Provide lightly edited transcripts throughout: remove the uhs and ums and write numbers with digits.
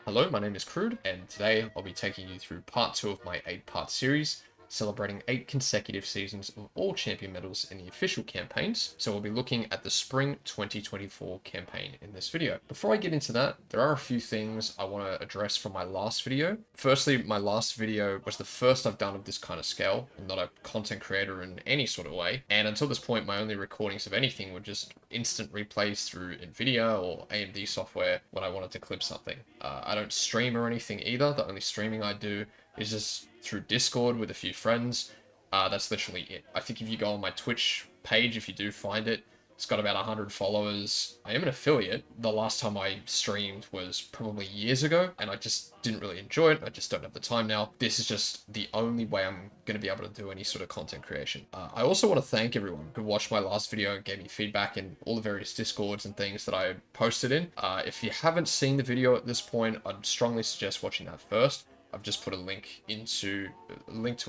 Hello, my name is Crude, and today I'll be taking you through part 2 of my 8-part series, celebrating 8 consecutive seasons of all champion medals in the official campaigns. So we'll be looking at the Spring 2024 campaign in this video. Before I get into that, there are a few things I want to address from my last video. Firstly, my last video was the first I've done of this kind of scale. I'm not a content creator in any sort of way, and until this point, my only recordings of anything were just instant replays through NVIDIA or AMD software when I wanted to clip something. I don't stream or anything either. The only streaming I do is just through Discord with a few friends. That's literally it. I think if you go on my Twitch page, if you do find it, it's got about 100 followers. I am an affiliate. The last time I streamed was probably years ago, and I just didn't really enjoy it. I just don't have the time now. This is just the only way I'm going to be able to do any sort of content creation. I also want to thank everyone who watched my last video and gave me feedback in all the various Discords and things that I posted in. If you haven't seen the video at this point, I'd strongly suggest watching that first. I've just put a link to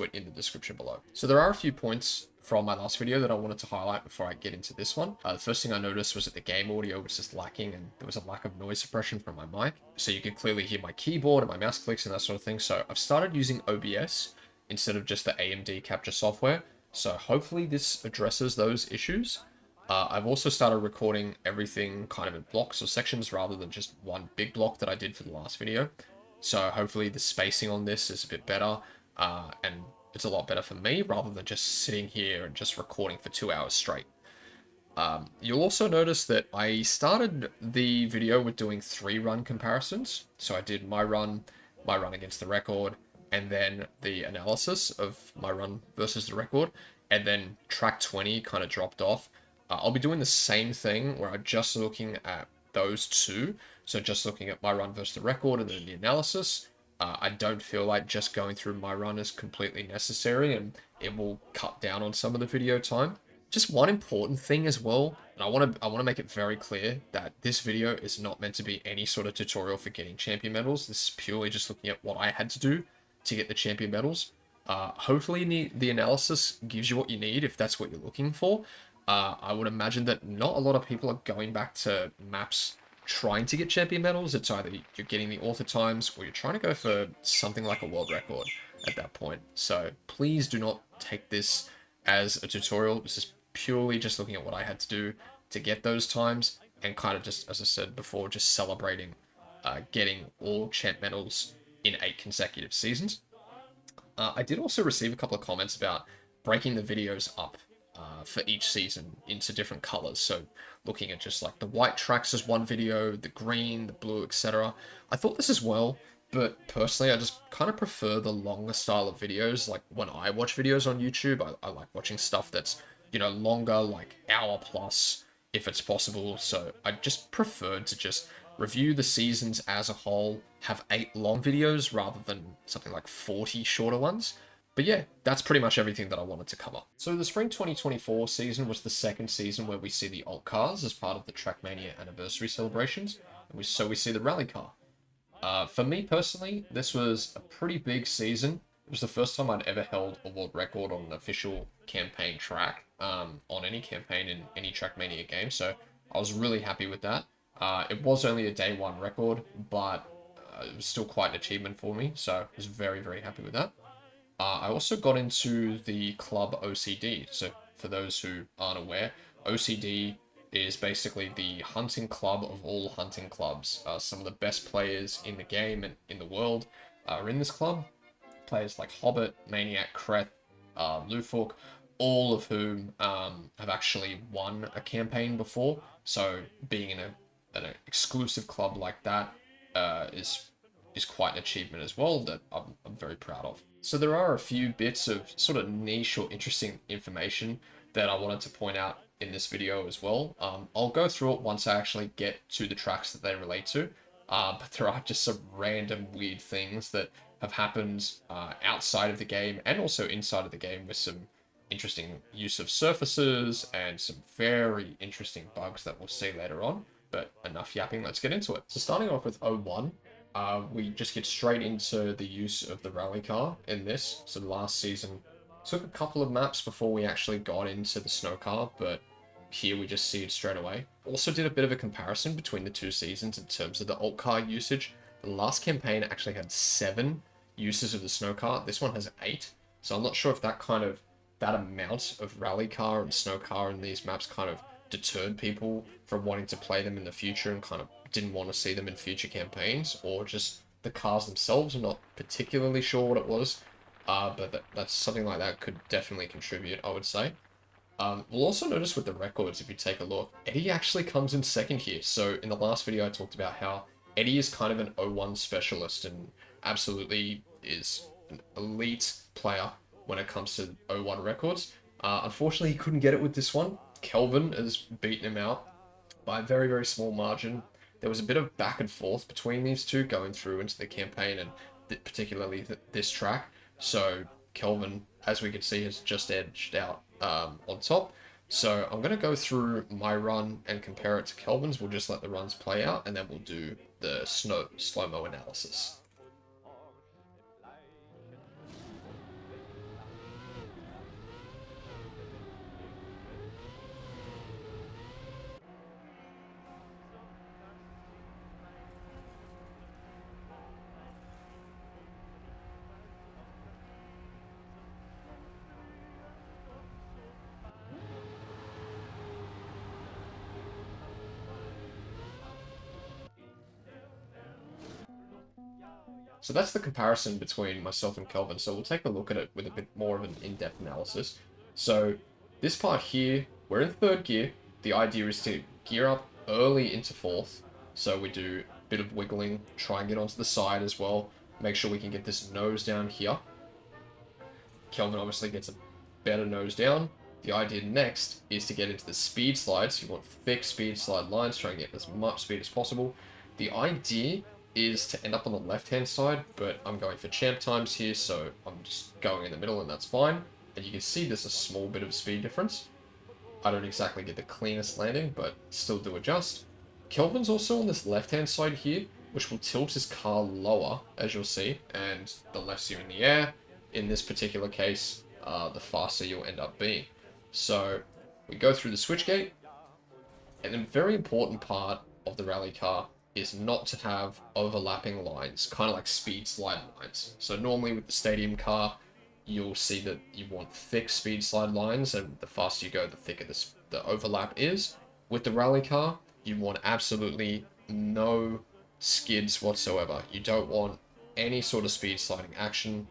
it in the description below. So there are a few points from my last video that I wanted to highlight before I get into this one. The first thing I noticed was that the game audio was just lacking, and there was a lack of noise suppression from my mic. So you could clearly hear my keyboard and my mouse clicks and that sort of thing. So I've started using OBS instead of just the AMD capture software. So hopefully this addresses those issues. I've also started recording everything kind of in blocks or sections rather than just one big block that I did for the last video. So hopefully the spacing on this is a bit better, and it's a lot better for me rather than just sitting here and just recording for 2 hours straight. You'll also notice that I started the video with doing 3 run comparisons. So I did my run against the record, and then the analysis of my run versus the record, and then track 20 kind of dropped off. I'll be doing the same thing where I'm just looking at those two. So just looking at my run versus the record and then the analysis. I don't feel like just going through my run is completely necessary, and it will cut down on some of the video time. Just one important thing as well, and I want to make it very clear that this video is not meant to be any sort of tutorial for getting champion medals. This is purely just looking at what I had to do to get the champion medals. Hopefully the analysis gives you what you need if that's what you're looking for. I would imagine that not a lot of people are going back to maps trying to get champion medals. It's either you're getting the author times or you're trying to go for something like a world record at that point. So please do not take this as a tutorial. This is purely just looking at what I had to do to get those times, and kind of just, as I said before, just celebrating getting all champ medals in 8 consecutive seasons. I did also receive a couple of comments about breaking the videos up for each season into different colors. So looking at just like the white tracks as one video, the green, the blue, etc. I thought this as well, but personally I just kind of prefer the longer style of videos. Like when I watch videos on YouTube, I like watching stuff that's, you know, longer, like hour plus if it's possible. So I just preferred to just review the seasons as a whole, have 8 long videos rather than something like 40 shorter ones. But yeah, that's pretty much everything that I wanted to cover. So the Spring 2024 season was the second season where we see the alt cars as part of the Trackmania anniversary celebrations. And we see the rally car. For me personally, this was a pretty big season. It was the first time I'd ever held a world record on an official campaign track, on any campaign in any Trackmania game. So I was really happy with that. It was only a day 1 record, but it was still quite an achievement for me. So I was very, very happy with that. I also got into the club OCD. So for those who aren't aware, OCD is basically the hunting club of all hunting clubs. Some of the best players in the game and in the world are in this club. Players like Hobbit, Maniac, Kreth, Lufuk, all of whom have actually won a campaign before. So being in an exclusive club like that is quite an achievement as well that I'm very proud of. So there are a few bits of sort of niche or interesting information that I wanted to point out in this video as well. I'll go through it once I actually get to the tracks that they relate to, but there are just some random weird things that have happened outside of the game and also inside of the game, with some interesting use of surfaces and some very interesting bugs that we'll see later on. But enough yapping, let's get into it. So starting off with 01, we just get straight into the use of the rally car in this. So last season took a couple of maps before we actually got into the snow car, but here we just see it straight away. Also did a bit of a comparison between the 2 seasons in terms of the alt car usage. The last campaign actually had 7 uses of the snow car. This one has 8. So I'm not sure if that amount of rally car and snow car in these maps kind of deterred people from wanting to play them in the future and kind of didn't want to see them in future campaigns, or just the cars themselves. I'm not particularly sure what it was, but that's something like that could definitely contribute, I would say. We'll also notice with the records, if you take a look, Eddie actually comes in second here. So in the last video, I talked about how Eddie is kind of an 01 specialist and absolutely is an elite player when it comes to 01 records. Unfortunately, he couldn't get it with this one. Kelvin has beaten him out by a very, very small margin. There was a bit of back and forth between these two going through into the campaign, and particularly this track. So Kelvin, as we can see, has just edged out on top. So I'm going to go through my run and compare it to Kelvin's. We'll just let the runs play out, and then we'll do the slow-mo analysis. So that's the comparison between myself and Kelvin. So we'll take a look at it with a bit more of an in-depth analysis. So this part here, we're in third gear. The idea is to gear up early into fourth. So we do a bit of wiggling, try and get onto the side as well. Make sure we can get this nose down here. Kelvin obviously gets a better nose down. The idea next is to get into the speed slides. You want thick speed slide lines, try and get as much speed as possible. The idea is to end up on the left-hand side, but I'm going for champ times here, so I'm just going in the middle, and that's fine. And you can see there's a small bit of speed difference. I don't exactly get the cleanest landing, but still do adjust. Kelvin's also on this left-hand side here, which will tilt his car lower, as you'll see, and the less you're in the air, in this particular case, the faster you'll end up being. So we go through the switch gate, and a very important part of the rally car is not to have overlapping lines, kind of like speed slide lines. So normally with the stadium car, you'll see that you want thick speed slide lines, and the faster you go, the thicker the overlap is. With the rally car, you want absolutely no skids whatsoever. You don't want any sort of speed sliding action.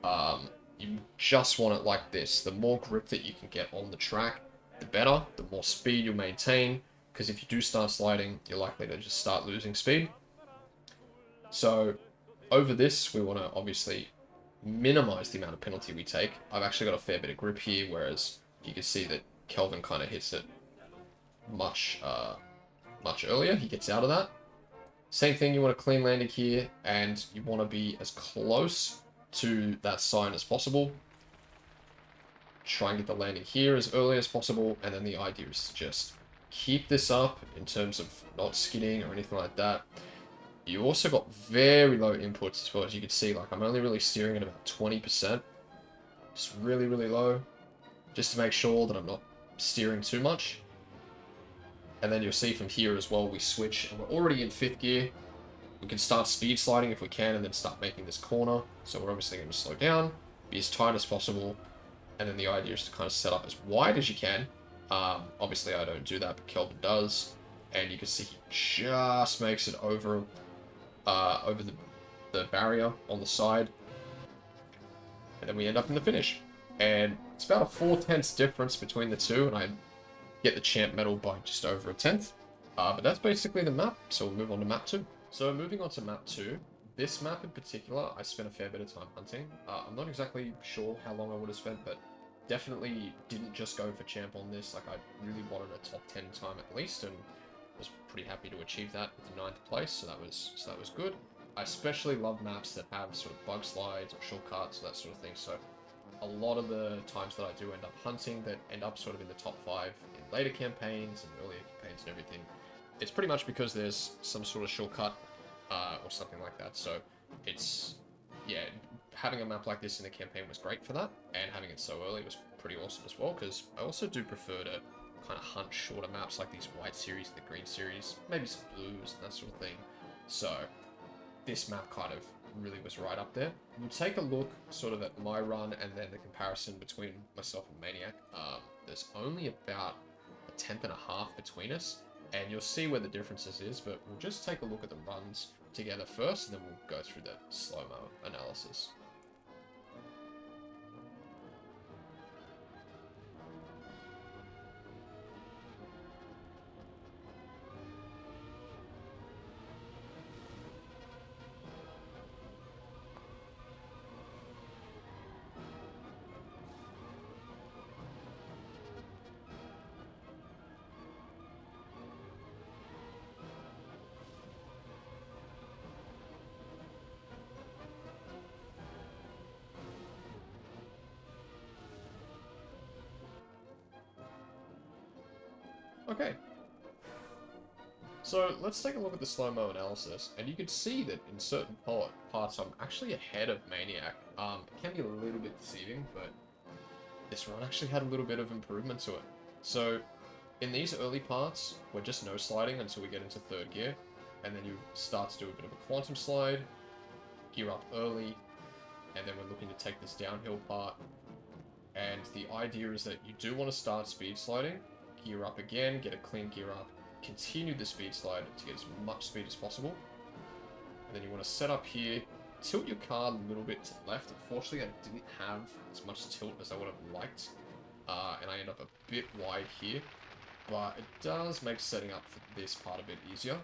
You just want it like this. The more grip that you can get on the track, the better. The more speed you'll maintain, because if you do start sliding, you're likely to just start losing speed. So over this, we want to obviously minimize the amount of penalty we take. I've actually got a fair bit of grip here, whereas you can see that Kelvin kind of hits it much earlier. He gets out of that. Same thing, you want a clean landing here, and you want to be as close to that sign as possible. Try and get the landing here as early as possible, and then the idea is to just keep this up in terms of not skidding or anything like that. You also got very low inputs as well. As you can see, like, I'm only really steering at about 20%. Just really, really low, just to make sure that I'm not steering too much. And then you'll see from here as well, we switch, and we're already in 5th gear. We can start speed sliding if we can, and then start making this corner. So we're obviously going to slow down, be as tight as possible, and then the idea is to kind of set up as wide as you can. Obviously I don't do that, but Kelvin does, and you can see he just makes it over the barrier on the side, and then we end up in the finish. And it's about a 4/10 difference between the two, and I get the champ medal by just over a 10th. But that's basically the map, so we'll move on to map 2. So moving on to map 2, this map in particular, I spent a fair bit of time hunting. I'm not exactly sure how long I would have spent, but definitely didn't just go for champ on this. Like, I really wanted a top 10 time at least, and was pretty happy to achieve that with the 9th place, so that was good. I especially love maps that have sort of bug slides or shortcuts, that sort of thing, so a lot of the times that I do end up hunting that end up sort of in the top 5 in later campaigns and earlier campaigns and everything, it's pretty much because there's some sort of shortcut or something like that. So it's, yeah, having a map like this in the campaign was great for that, and having it so early was pretty awesome as well, because I also do prefer to kind of hunt shorter maps like these white series, the green series, maybe some blues and that sort of thing. So this map kind of really was right up there. We'll take a look sort of at my run and then the comparison between myself and Maniac. There's only about a tenth and a half between us, and you'll see where the differences is, but we'll just take a look at the runs together first, and then we'll go through the slow-mo analysis. Okay, so let's take a look at the slow-mo analysis, and you can see that in certain parts I'm actually ahead of Maniac. It can be a little bit deceiving, but this run actually had a little bit of improvement to it. So in these early parts, we're just no sliding until we get into third gear, and then you start to do a bit of a quantum slide, gear up early, and then we're looking to take this downhill part. And the idea is that you do want to start speed sliding, gear up again, get a clean gear up, continue the speed slide to get as much speed as possible. And then you want to set up here, tilt your car a little bit to the left. Unfortunately, I didn't have as much tilt as I would have liked, and I end up a bit wide here. But it does make setting up for this part a bit easier.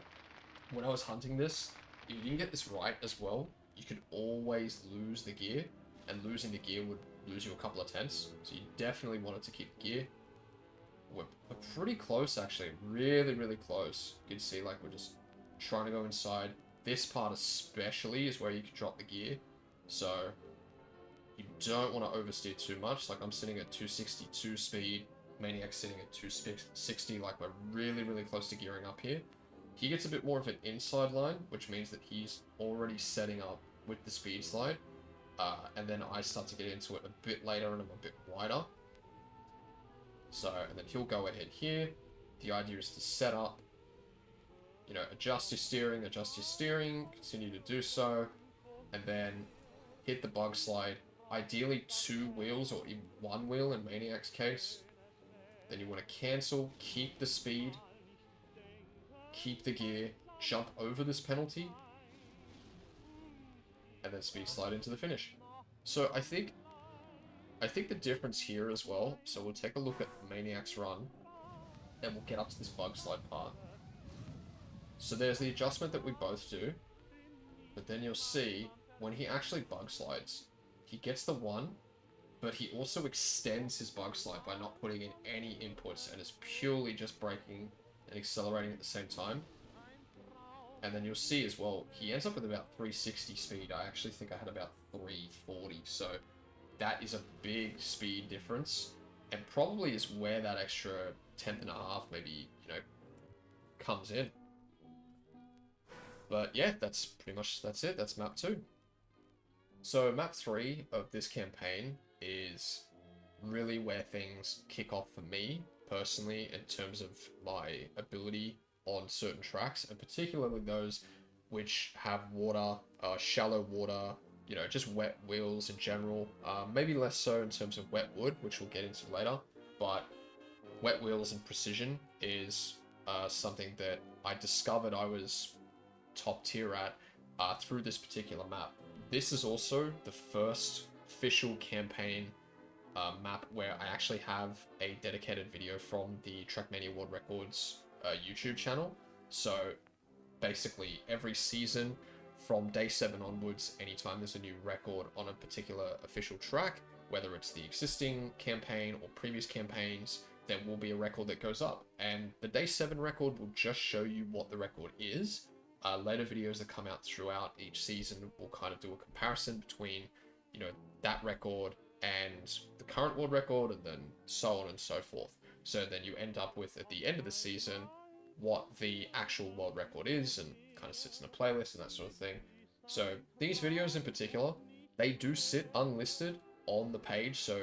When I was hunting this, if you didn't get this right as well, you could always lose the gear, and losing the gear would lose you a couple of tenths. So you definitely wanted to keep the gear. We're pretty close, actually. Really, really close. You can see, like, we're just trying to go inside. This part especially is where you can drop the gear. So you don't want to oversteer too much. Like, I'm sitting at 262 speed. Maniac's sitting at 260. Like, we're really, really close to gearing up here. He gets a bit more of an inside line, which means that he's already setting up with the speed slide. And then I start to get into it a bit later and I'm a bit wider. So, and then he'll go ahead here. The idea is to set up, you know, adjust your steering, continue to do so, and then hit the bug slide. Ideally 2 wheels or even 1 wheel in Maniac's case. Then you want to cancel, keep the speed, keep the gear, jump over this penalty, and then speed slide into the finish. So I think the difference here as well, so we'll take a look at Maniac's run, and we'll get up to this bug slide part. So there's the adjustment that we both do, but then you'll see, when he actually bug slides, he gets the 1, but he also extends his bug slide by not putting in any inputs, and is purely just braking and accelerating at the same time. And then you'll see as well, he ends up with about 360 speed. I actually think I had about 340, so that is a big speed difference, and probably is where that extra tenth and a half maybe, you know, comes in. But yeah, that's it. That's map 2. So map 3 of this campaign is really where things kick off for me personally in terms of my ability on certain tracks, and particularly those which have water, shallow water, you know, just wet wheels in general. Maybe less so in terms of wet wood, which we'll get into later, but wet wheels and precision is something that I discovered I was top tier at through this particular map. This is also the first official campaign map where I actually have a dedicated video from the Trackmania World Records YouTube channel. So basically every season from day 7 onwards, anytime there's a new record on a particular official track, whether it's the existing campaign or previous campaigns, there will be a record that goes up. And the day 7 record will just show you what the record is. Later videos that come out throughout each season will kind of do a comparison between, you know, that record and the current world record, and then so on and so forth. So then you end up with, at the end of the season, what the actual world record is, and kind of sits in a playlist and that sort of thing. So these videos in particular, they do sit unlisted on the page. So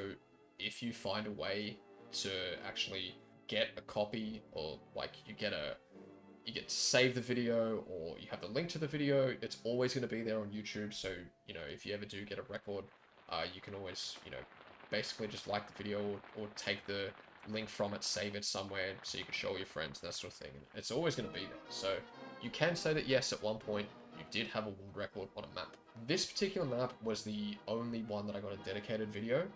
if you find a way to actually get a copy, or like you get a you get to save the video, or you have the link to the video. It's always going to be there on YouTube. So, you know, if you ever do get a record, you can always, you know, basically just like the video, or take the link from it, save it somewhere so you can show your friends, that sort of thing. It's always going to be there. So you can say that yes, at one point you did have a world record on a map. This particular map was the only one that I got a dedicated video.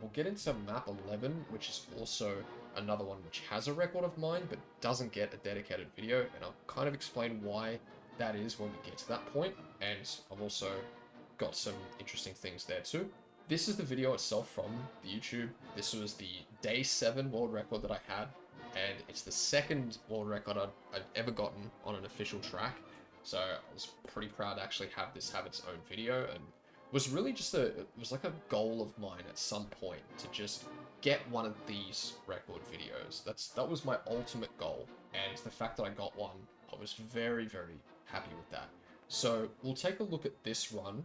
We'll get into map 11, which is also another one which has a record of mine, but doesn't get a dedicated video, and I'll kind of explain why that is when we get to that point, and I've also got some interesting things there too. This is the video itself from the YouTube. This was the day 7 world record that I had, and it's the second world record I've ever gotten on an official track. So I was pretty proud to actually have this have its own video, and was really just it was like a goal of mine at some point to just get one of these record videos. That was my ultimate goal, and the fact that I got one, I was very, very happy with that. So we'll take a look at this run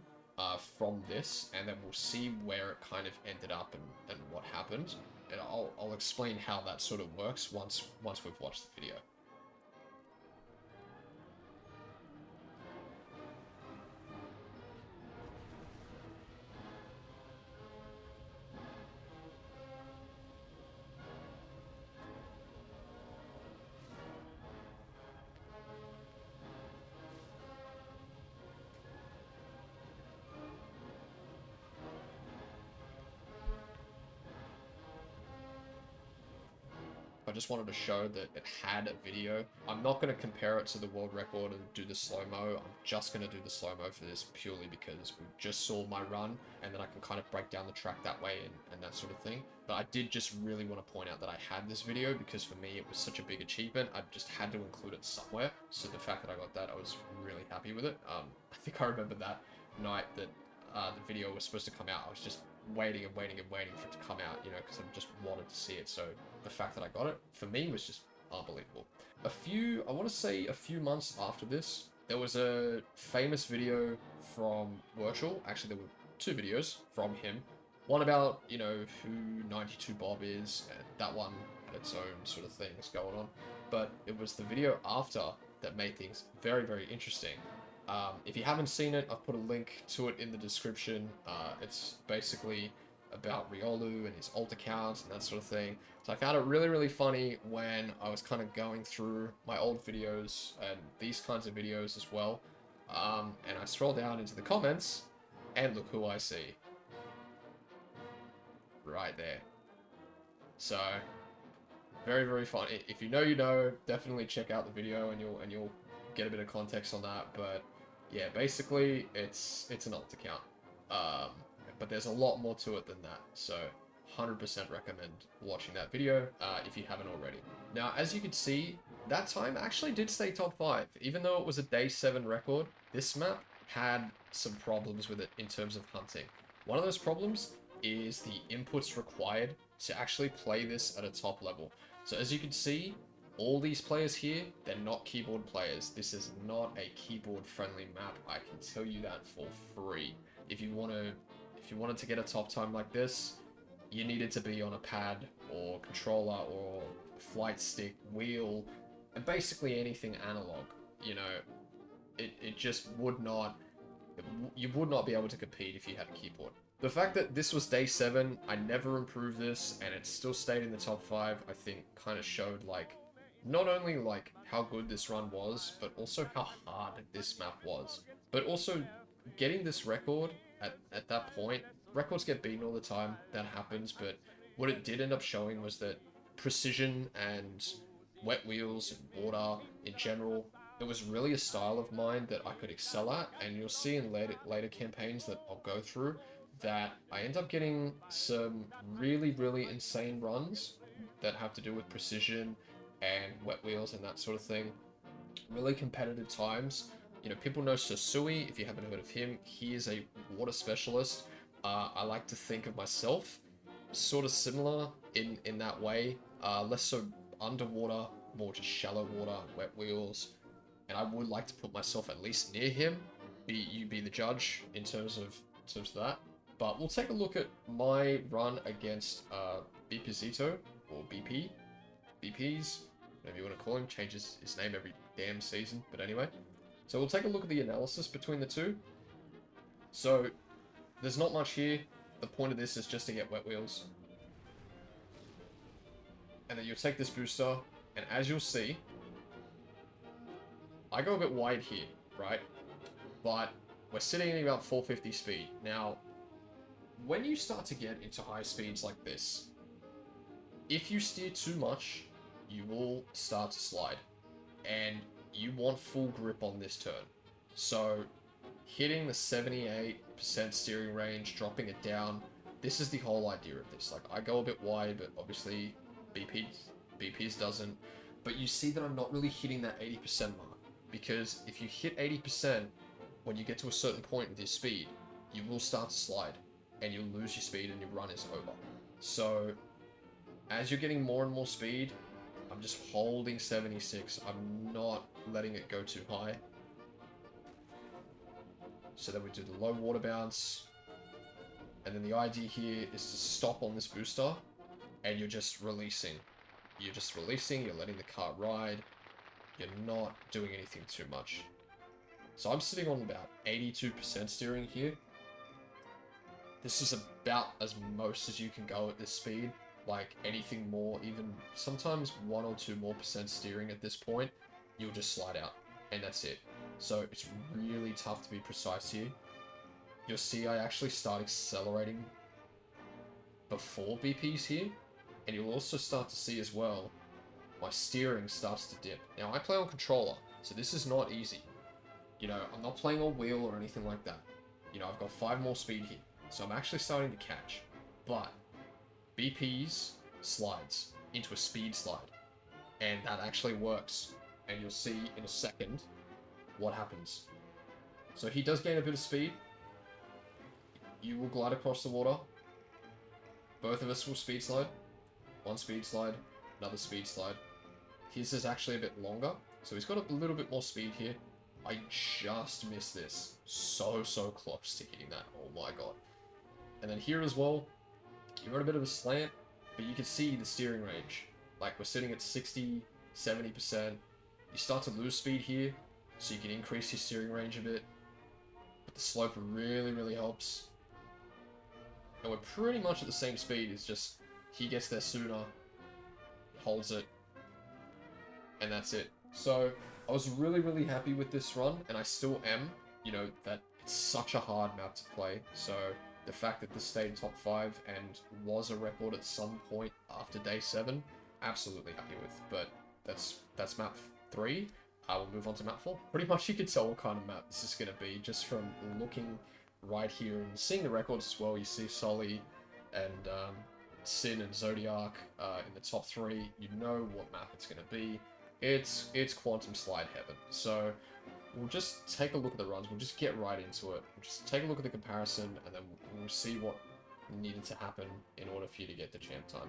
from this, and then we'll see where it kind of ended up and what happened, and I'll explain how that sort of works once we've watched the video. I just wanted to show that it had a video. I'm not going to compare it to the world record and do the slow-mo. I'm just going to do the slow-mo for this purely because we just saw my run, and then I can kind of break down the track that way and that sort of thing. But I did just really want to point out that I had this video because for me it was such a big achievement. I just had to include it somewhere. So the fact that I got that, I was really happy with it. I think I remember that night that the video was supposed to come out. I was just waiting and waiting and waiting for it to come out, you know, because I just wanted to see it. So the fact that I got it, for me, was just unbelievable. I want to say a few months after this, there was a famous video from Virtual. Actually, there were 2 videos from him. One about, you know, who 92 Bob is, and that one had its own sort of things going on. But it was the video after that made things very, very interesting. If you haven't seen it, I've put a link to it in the description. It's basically about Riolu and his alt accounts and that sort of thing. So I found it really, really funny when I was kind of going through my old videos and these kinds of videos as well. And I scroll down into the comments, and look who I see. Right there. So, very, very funny. If you know, you know. Definitely check out the video, and you'll get a bit of context on that. But yeah, basically it's an alt account, but there's a lot more to it than that, so 100% recommend watching that video if you haven't already. Now, as you can see, that time actually did stay top 5. Even though it was a day 7 record, this map had some problems with it in terms of hunting. One of those problems is the inputs required to actually play this at a top level. So as you can see, all these players here, they're not keyboard players. This is not a keyboard-friendly map. I can tell you that for free. If you wanted to get a top time like this, you needed to be on a pad or controller or flight stick, wheel, and basically anything analog. You know, it just would not. You would not be able to compete if you had a keyboard. The fact that this was day 7, I never improved this, and it still stayed in the top 5, I think kind of showed like not only like how good this run was, but also how hard this map was. But also getting this record at that point, records get beaten all the time, that happens, but what it did end up showing was that precision and wet wheels and water in general, it was really a style of mine that I could excel at, and you'll see in later campaigns that I'll go through that I end up getting some really, really insane runs that have to do with precision and wet wheels and that sort of thing. Really competitive times. You know, people know Sosui, if you haven't heard of him. He is a water specialist. I like to think of myself sort of similar in that way. Less so underwater, more just shallow water, wet wheels. And I would like to put myself at least near him. You be the judge in terms of that. But we'll take a look at my run against BPzito, or BPs. whatever you want to call him, changes his name every damn season, but anyway. So we'll take a look at the analysis between the two. So, there's not much here. The point of this is just to get wet wheels. And then you'll take this booster, and as you'll see, I go a bit wide here, right? But we're sitting at about 450 speed. Now, when you start to get into high speeds like this, if you steer too much, you will start to slide. And you want full grip on this turn. So, hitting the 78% steering range, dropping it down, this is the whole idea of this. Like, I go a bit wide, but obviously BP's doesn't. But you see that I'm not really hitting that 80% mark. Because if you hit 80%, when you get to a certain point with your speed, you will start to slide. And you'll lose your speed and your run is over. So, as you're getting more and more speed, I'm just holding 76. I'm not letting it go too high. So then we do the low water bounce. And then the idea here is to stop on this booster. And you're just releasing. You're just releasing, you're letting the car ride. You're not doing anything too much. So I'm sitting on about 82% steering here. This is about as most as you can go at this speed. Like anything more, even sometimes 1 or 2 more percent steering at this point, you'll just slide out. And that's it. So it's really tough to be precise here. You'll see I actually start accelerating before BP's here. And you'll also start to see as well, my steering starts to dip. Now I play on controller, so this is not easy. You know, I'm not playing on wheel or anything like that. You know, I've got 5 more speed here. So I'm actually starting to catch. But BP's slides into a speed slide. And that actually works. And you'll see in a second what happens. So he does gain a bit of speed. You will glide across the water. Both of us will speed slide. 1 speed slide, another speed slide. His is actually a bit longer. So he's got a little bit more speed here. I just missed this. So close to hitting that. Oh my god. And then here as well, you're on a bit of a slant, but you can see the steering range. Like we're sitting at 60, 70%. You start to lose speed here, so you can increase your steering range a bit. But the slope really helps. And we're pretty much at the same speed, it's just he gets there sooner, holds it, and that's it. So I was really happy with this run, and I still am. You know, that it's such a hard map to play, so the fact that this stayed top 5 and was a record at some point after day 7, absolutely happy with. But that's map 3. We'll move on to map 4. Pretty much you can tell what kind of map this is going to be just from looking right here and seeing the records as well. You see Sully and Sin and Zodiac in the top 3. You know what map it's going to be. It's Quantum Slide Heaven. So we'll just take a look at the runs. We'll just get right into it. We'll just take a look at the comparison, and then we'll see what needed to happen in order for you to get the champ time.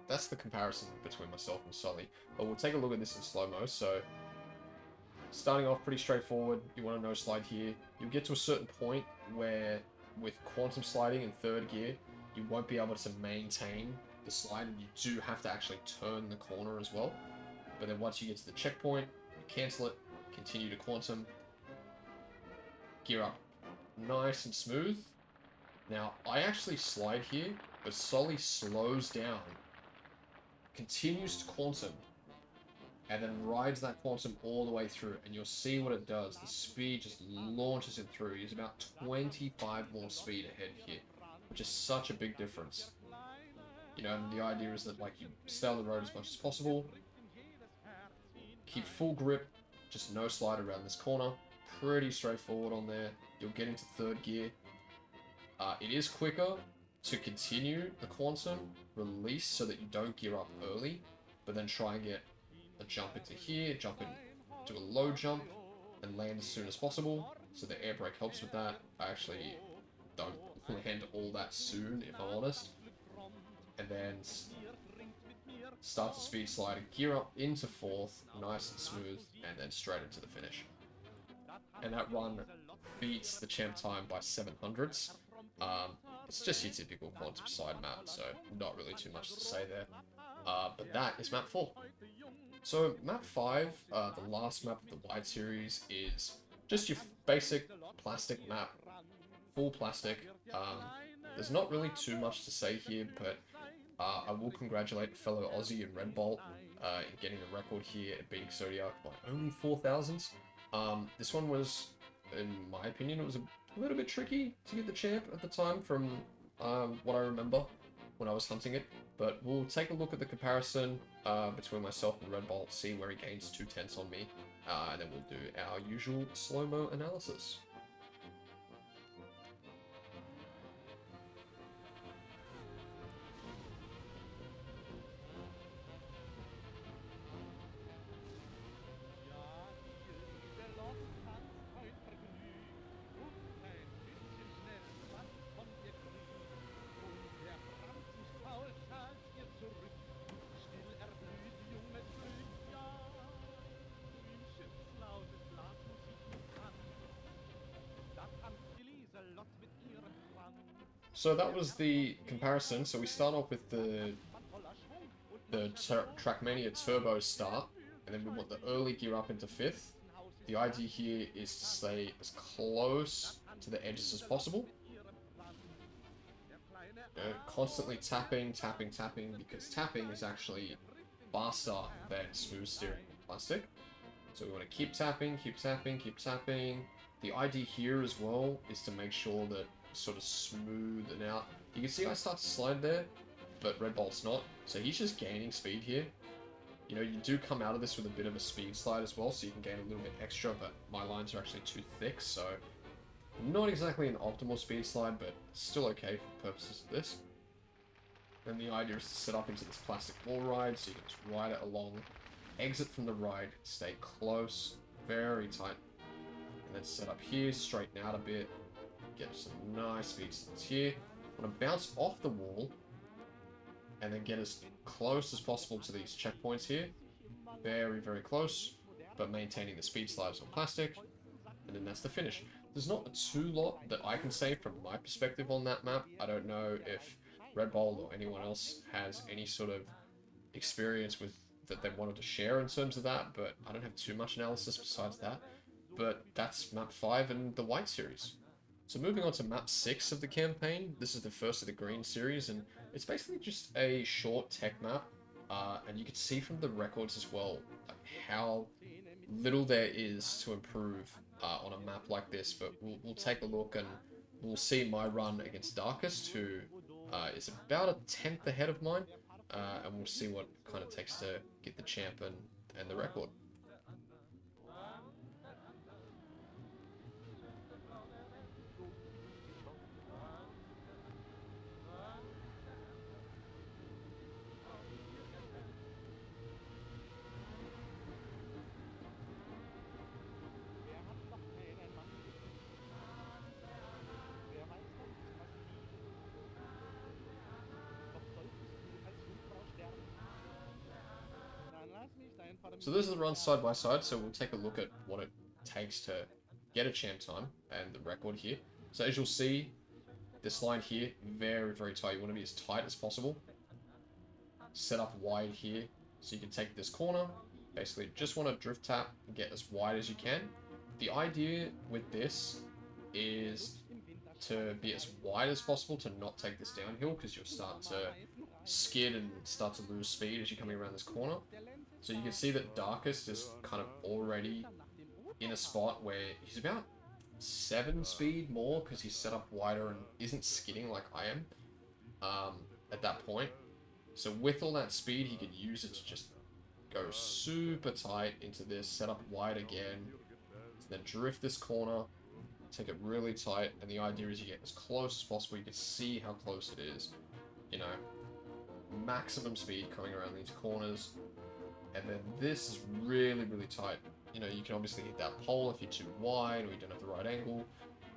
That's the comparison between myself and Sully. But we'll take a look at this in slow-mo. So, starting off pretty straightforward. You want to no slide here. You'll get to a certain point where, with quantum sliding in 3rd gear, you won't be able to maintain the slide, and you do have to actually turn the corner as well. But then once you get to the checkpoint, you cancel it, continue to quantum, gear up nice and smooth. Now, I actually slide here, but Sully slows down, continues to quantum, and then rides that quantum all the way through, and you'll see what it does. The speed just launches it through. He's about 25 more speed ahead here, which is such a big difference. You know, and the idea is that, like, you stay on the road as much as possible, keep full grip, just no slide around this corner. Pretty straightforward on there. You'll get into 3rd gear. It is quicker to continue the quantum release so that you don't gear up early, but then try and get a jump into here, jump in, do a low jump, and land as soon as possible. So the air brake helps with that. I actually don't land all that soon, if I'm honest. And then start the speed slider, gear up into fourth, nice and smooth, and then straight into the finish. And that run beats the champ time by 700s. It's just your typical quantum side map, so not really too much to say there. But that is map 4. So map 5, the last map of the wide series, is just your basic plastic map, full plastic. There's not really too much to say here, but I will congratulate fellow Aussie and Red Bolt in getting the record here at beating Zodiac by only 4,000s. This one was, in my opinion, it was a little bit tricky to get the champ at the time from what I remember when I was hunting it. But we'll take a look at the comparison between myself and Red Bolt, see where he gains 2/10 on me, and then we'll do our usual slow-mo analysis. So that was the comparison. So we start off with the Trackmania Turbo start, and then we want the early gear up into 5th. The idea here is to stay as close to the edges as possible. Constantly tapping, tapping, tapping, because tapping is actually faster than smooth steering in plastic. So we want to keep tapping, keep tapping, keep tapping. The idea here as well is to make sure that sort of smooth it out. You can see I start to slide there, but Red Bolt's not. So he's just gaining speed here. You know, you do come out of this with a bit of a speed slide as well, so you can gain a little bit extra, but my lines are actually too thick, so not exactly an optimal speed slide, but still okay for purposes of this. Then the idea is to set up into this plastic wall ride, so you can just ride it along, exit from the ride, stay close, very tight, and then set up here, straighten out a bit, get some nice speed slides here. I'm going to bounce off the wall, and then get as close as possible to these checkpoints here. Very, very close, but maintaining the speed slides on plastic, and then that's the finish. There's not a too lot that I can say from my perspective on that map. I don't know if Red Bull or anyone else has any sort of experience with that they wanted to share in terms of that, but I don't have too much analysis besides that. But that's map 5 in the white series. So moving on to map 6 of the campaign, this is the first of the green series, and it's basically just a short tech map, and you can see from the records as well how little there is to improve on a map like this, but we'll take a look and we'll see my run against Darkest, who is about a 10th ahead of mine, and we'll see what it kind of takes to get the champ and the record. So this is the run side by side, so we'll take a look at what it takes to get a champ time and the record here. So as you'll see, this line here, very, very tight. You want to be as tight as possible. Set up wide here, so you can take this corner. Basically, just want to drift tap and get as wide as you can. The idea with this is to be as wide as possible to not take this downhill, because you'll start to skid and start to lose speed as you're coming around this corner. So you can see that Darkest is kind of already in a spot where he's about 7 speed more, because he's set up wider and isn't skidding like I am at that point. So with all that speed, he could use it to just go super tight into this, set up wide again, then drift this corner, take it really tight, and the idea is you get as close as possible. You can see how close it is, you know, maximum speed coming around these corners, and then this is really, really tight. You know, you can obviously hit that pole if you're too wide or you don't have the right angle.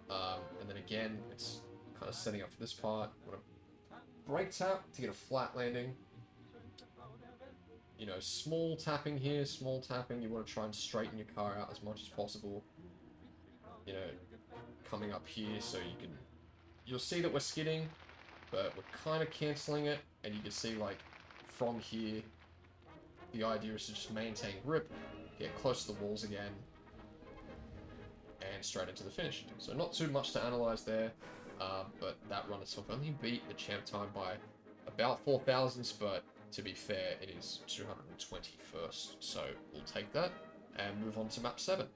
And then again, it's kind of setting up for this part. You want to brake tap to get a flat landing. You know, small tapping here, small tapping. You want to try and straighten your car out as much as possible. You know, coming up here so you can... You'll see that we're skidding, but we're kind of cancelling it. And you can see, like, from here, the idea is to just maintain grip, get close to the walls again, and straight into the finish. So not too much to analyze there, but that run itself only beat the champ time by about 4 thousandths, but to be fair, it is 221st. So we'll take that and move on to map 7.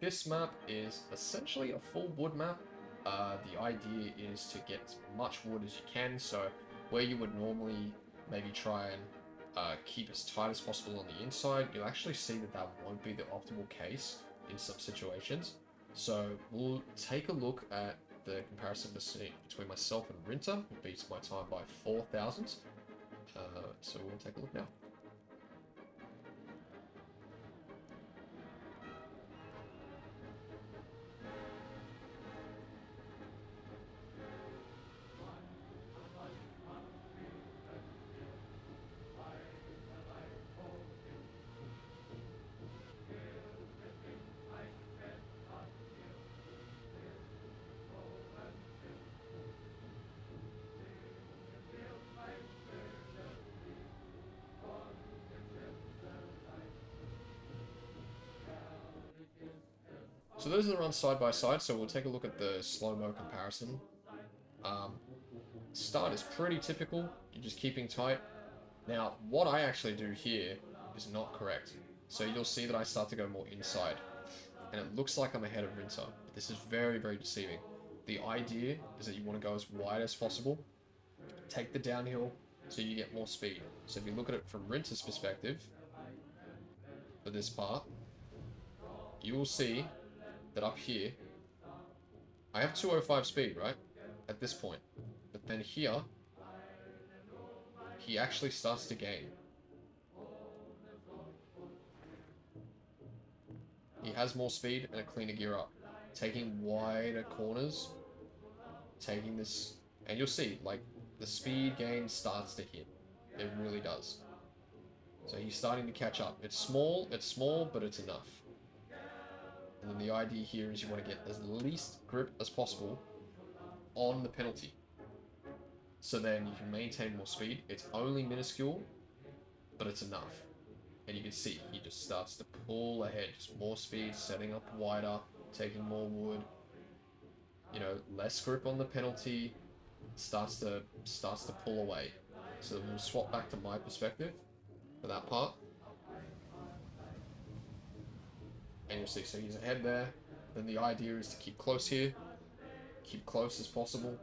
This map is essentially a full wood map. The idea is to get as much wood as you can, so where you would normally maybe try and keep as tight as possible on the inside, you'll actually see that that won't be the optimal case in some situations. So we'll take a look at the comparison between myself and Rinter, who beats my time by 4 thousandths. So we'll take a look now. So those are the runs side by side, so we'll take a look at the slow-mo comparison. Start is pretty typical, you're just keeping tight. Now, what I actually do here is not correct. So you'll see that I start to go more inside, and it looks like I'm ahead of Rinter, but this is very, very deceiving. The idea is that you want to go as wide as possible, take the downhill, so you get more speed. So if you look at it from Rinter's perspective, for this part, you will see that up here, I have 205 speed, right? At this point. But then here, he actually starts to gain. He has more speed and a cleaner gear up. Taking wider corners, taking this, and you'll see, like, the speed gain starts to hit. It really does. So he's starting to catch up. It's small, but it's enough. And then the idea here is you want to get as least grip as possible on the penalty. So then you can maintain more speed. It's only minuscule, but it's enough. And you can see he just starts to pull ahead, just more speed, setting up wider, taking more wood. You know, less grip on the penalty, starts to pull away. So we'll swap back to my perspective for that part. And you'll see, so he's ahead there. Then the idea is to keep close here. Keep close as possible.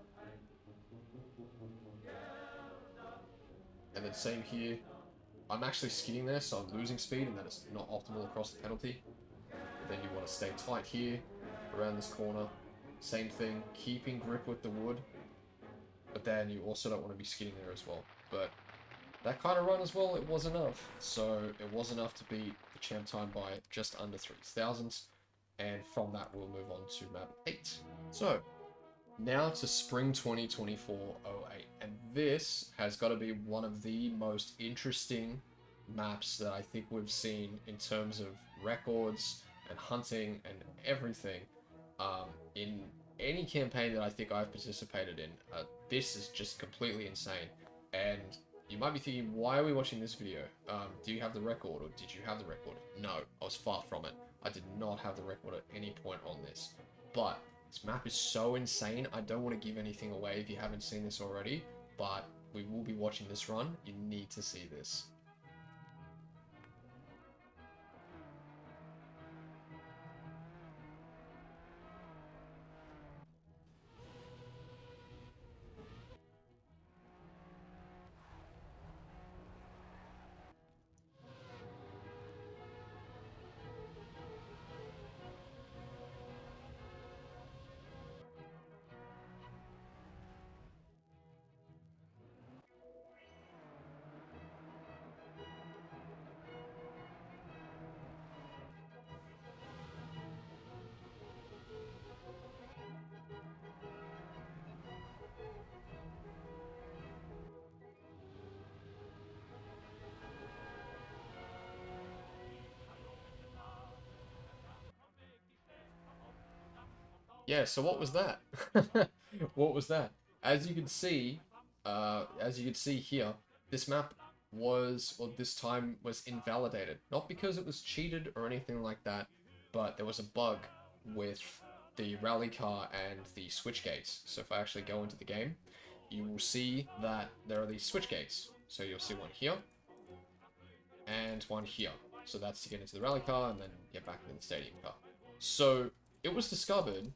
And then same here. I'm actually skidding there, so I'm losing speed, and that is not optimal across the penalty. Then you want to stay tight here, around this corner. Same thing, keeping grip with the wood. But then you also don't want to be skidding there as well. But that kind of run as well, it was enough. So it was enough to beat the champ time by just under 3 thousandths. And from that, we'll move on to map 8. So, now to Spring 2024-08. And this has got to be one of the most interesting maps that I think we've seen in terms of records and hunting and everything in any campaign that I think I've participated in. This is just completely insane. And you might be thinking, why are we watching this video? Do you have the record, or did you have the record? No, I was far from it. I did not have the record at any point on this. But this map is so insane, I don't want to give anything away if you haven't seen this already, but we will be watching this run. You need to see this. Yeah, so what was that? What was that? As you can see, as you can see here, this map was, or this time was invalidated. Not because it was cheated or anything like that, but there was a bug with the rally car and the switch gates. So if I actually go into the game, you will see that there are these switch gates. So you'll see one here, and one here. So that's to get into the rally car and then get back into the stadium car. So it was discovered,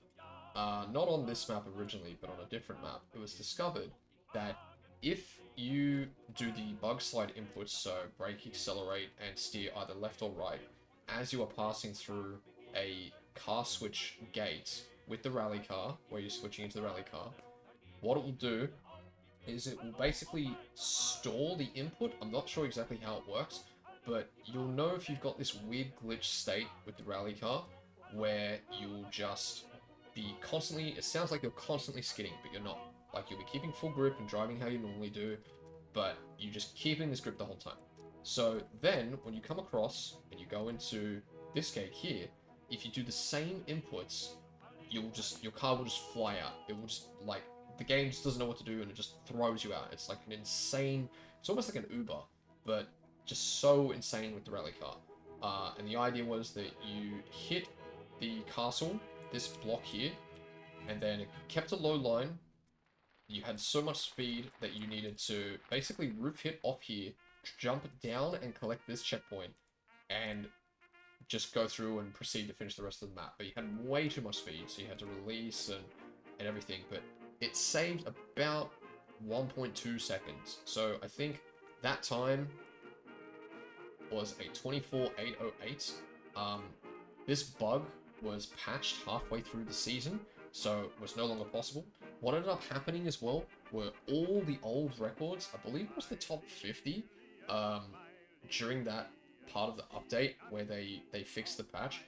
not on this map originally, but on a different map, it was discovered that if you do the bug slide inputs, so brake, accelerate, and steer either left or right, as you are passing through a car switch gate with the rally car, where you're switching into the rally car, what it will do is it will basically store the input. I'm not sure exactly how it works, but you'll know if you've got this weird glitch state with the rally car where you'll just be constantly, it sounds like you're constantly skidding, but you're not. Like you'll be keeping full grip and driving how you normally do, but you just keeping this grip the whole time. So then when you come across and you go into this gate here, if you do the same inputs, your car will just fly out. It will just like the game just doesn't know what to do and it just throws you out. It's like an insane. It's almost like an Uber, but just so insane with the rally car. And the idea was that you hit the castle, this block here, and then it kept a low line. You had so much speed that you needed to basically roof hit off here, jump down and collect this checkpoint, and just go through and proceed to finish the rest of the map. But you had way too much speed, so you had to release and everything. But it saved about 1.2 seconds. So I think that time was a 24.808. This bug was patched halfway through the season, so it was no longer possible. What ended up happening as well were all the old records, I believe it was the top 50, during that part of the update where they fixed the patch.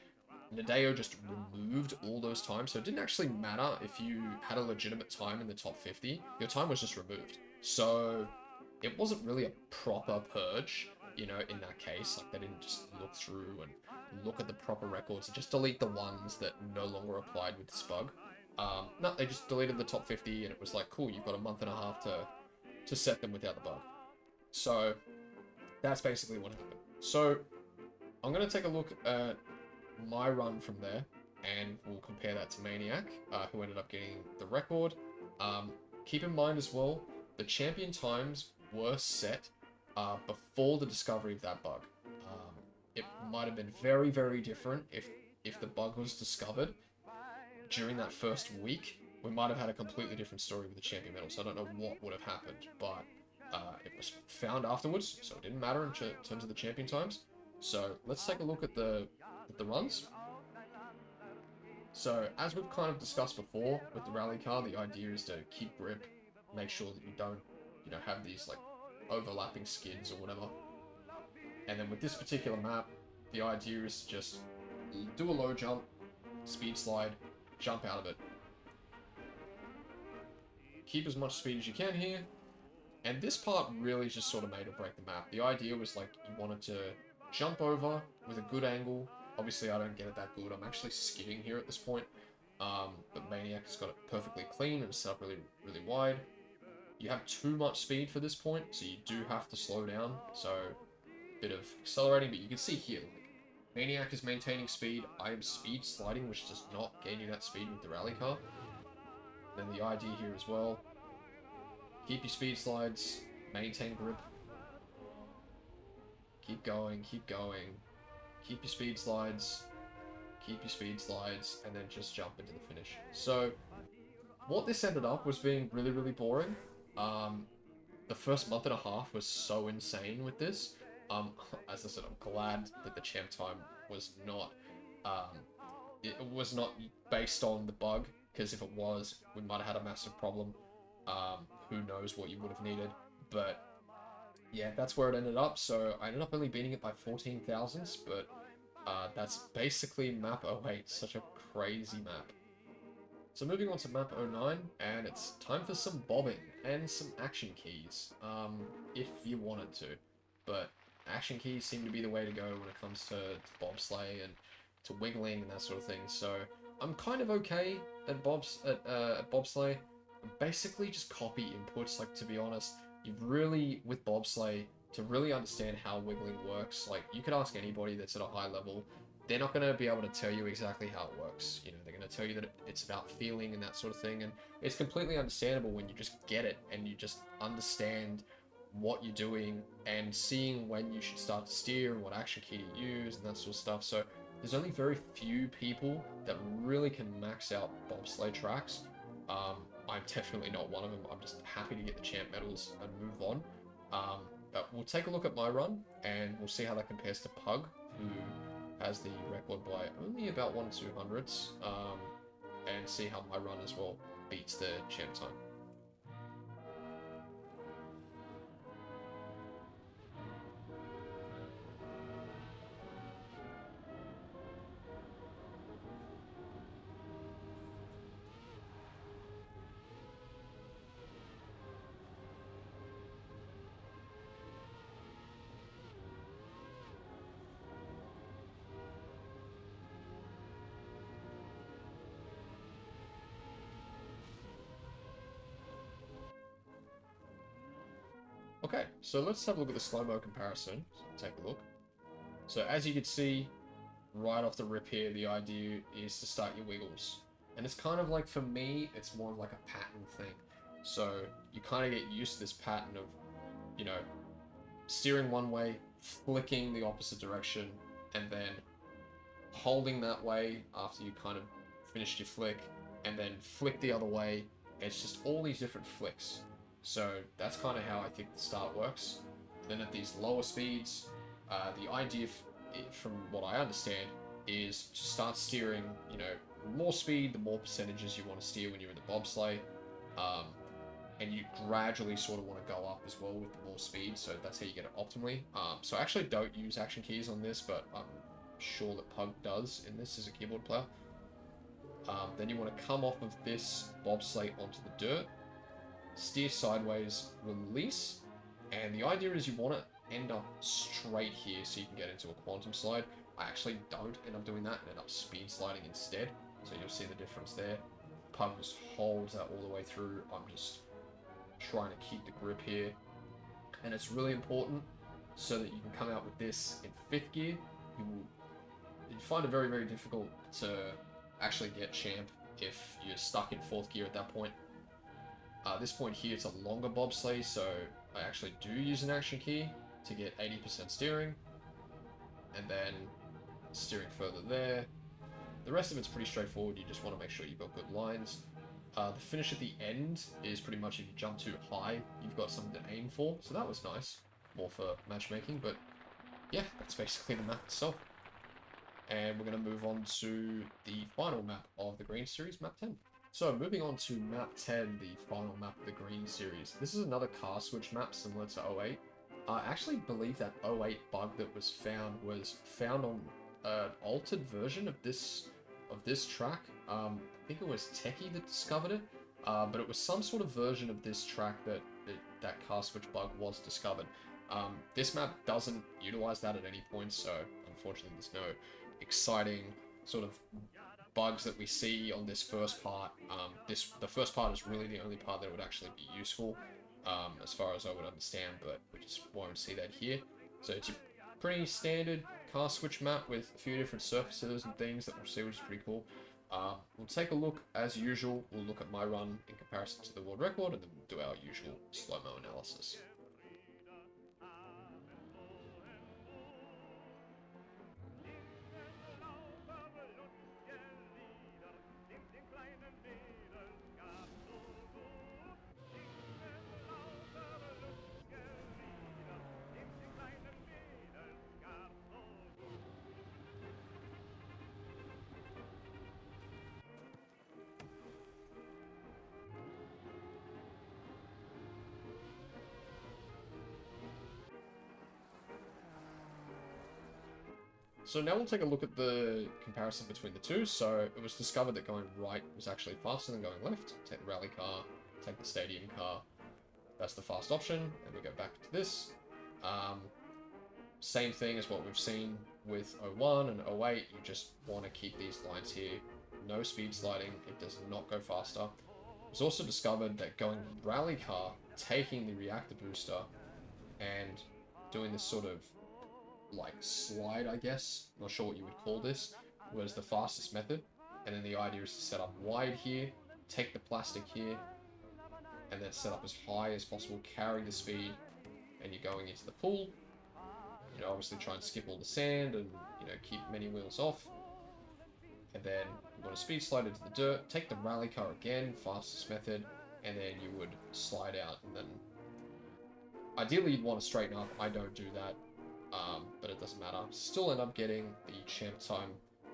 Nadeo just removed all those times, so it didn't actually matter if you had a legitimate time in the top 50, your time was just removed. So it wasn't really a proper purge, you know, in that case. Like, they didn't just look through and look at the proper records and just delete the ones that no longer applied with this bug. No, they just deleted the top 50, and it was like, cool, you've got a month and a half to set them without the bug. So that's basically what happened. So I'm going to take a look at my run from there, and we'll compare that to Maniac, who ended up getting the record. Keep in mind as well, the champion times were set before the discovery of that bug. It might have been very, very different if the bug was discovered during that first week. We might have had a completely different story with the champion medal, so I don't know what would have happened, but it was found afterwards, so it didn't matter in terms of the champion times. So let's take a look at the runs. So as we've kind of discussed before with the rally car, the idea is to keep grip, make sure that you don't, have these like overlapping skids or whatever. And then with this particular map, the idea is to just do a low jump, speed slide, jump out of it. Keep as much speed as you can here. And this part really just sort of made or break the map. The idea was like you wanted to jump over with a good angle. Obviously, I don't get it that good. I'm actually skidding here at this point. But Maniac has got it perfectly clean and set up really, really wide. You have too much speed for this point, so you do have to slow down. So, a bit of accelerating, but you can see here, like, Maniac is maintaining speed. I am speed sliding, which does not gain you that speed with the rally car. Then the idea here as well. Keep your speed slides, maintain grip. Keep going, keep going. Keep your speed slides, and then just jump into the finish. So, what this ended up was being really, really boring. The first month and a half was so insane with this. As I said, I'm glad that the champ time was not, it was not based on the bug, because if it was, we might have had a massive problem. Who knows what you would have needed, but yeah, that's where it ended up. So I ended up only beating it by 14 thousandths, but that's basically map 08, such a crazy map. So moving on to map 09, and it's time for some bobbing and some action keys, if you wanted to. But action keys seem to be the way to go when it comes to bobsleigh and to wiggling and that sort of thing. So I'm kind of okay at bobsleigh. Basically, just copy inputs. Like, to be honest, you really, with bobsleigh, to really understand how wiggling works, like, you could ask anybody that's at a high level. They're not going to be able to tell you exactly how it works. You know, they're going to tell you that it's about feeling and that sort of thing. And it's completely understandable when you just get it and you just understand what you're doing and seeing when you should start to steer and what action key to use and that sort of stuff. So there's only very few people that really can max out bobsleigh tracks. I'm definitely not one of them. I'm just happy to get the champ medals and move on. But we'll take a look at my run and we'll see how that compares to Pug, who has the record by only about 1/200, and see how my run as well beats the champ time. Okay, so let's have a look at the slow-mo comparison. Take a look. So as you can see, right off the rip here, the idea is to start your wiggles. And it's kind of like, for me, it's more of like a pattern thing. So you kind of get used to this pattern of, you know, steering one way, flicking the opposite direction, and then holding that way after you kind of finished your flick, and then flick the other way. It's just all these different flicks. So that's kind of how I think the start works. Then at these lower speeds, the idea, from what I understand, is to start steering, you know, more speed, the more percentages you want to steer when you're in the bobsleigh. And you gradually sort of want to go up as well with the more speed, so that's how you get it optimally. So I actually don't use action keys on this, but I'm sure that Pug does in this as a keyboard player. Then you want to come off of this bobsleigh onto the dirt, steer sideways, release, and the idea is you want to end up straight here so you can get into a quantum slide. I actually don't end up doing that and end up speed sliding instead, so you'll see the difference there. Pug just holds that all the way through. I'm just trying to keep the grip here, and it's really important so that you can come out with this in 5th gear. You'd find it very, very difficult to actually get champ if you're stuck in 4th gear at that point. This point here, it's a longer bobsleigh, so I actually do use an action key to get 80% steering, and then steering further there. The rest of it's pretty straightforward. You just want to make sure you've got good lines. The finish at the end is pretty much, if you jump too high, you've got something to aim for. So that was nice, more for matchmaking, but yeah, that's basically the map itself. And we're going to move on to the final map of the Green Series, map 10. So moving on to map 10, the final map of the Green Series. This is another car switch map similar to 08. I actually believe that 08 bug that was found on an altered version of this track. I think it was Techie that discovered it, but it was some sort of version of this track that car switch bug was discovered. This map doesn't utilize that at any point, so unfortunately there's no exciting sort of bugs that we see on this first part. The first part is really the only part that would actually be useful, as far as I would understand, but we just won't see that here. So it's a pretty standard car switch map with a few different surfaces and things that we'll see, which is pretty cool. We'll take a look, as usual. We'll look at my run in comparison to the world record, and then we'll do our usual slow-mo analysis. So now we'll take a look at the comparison between the two. So it was discovered that going right was actually faster than going left. Take the rally car, take the stadium car. That's the fast option, and we go back to this. Same thing as what we've seen with 01 and 08. You just want to keep these lines here no speed sliding, it does not go faster. It was also discovered that going rally car, taking the reactor booster, and doing this sort of like slide, I guess, not sure what you would call this, was the fastest method. And then the idea is to set up wide here, take the plastic here, and then set up as high as possible, carry the speed, and you're going into the pool. You know, obviously try and skip all the sand and, you know, keep many wheels off. And then you want to speed slide into the dirt, take the rally car again, fastest method, and then you would slide out. And then ideally you'd want to straighten up. I don't do that, but it doesn't matter. Still end up getting the champ time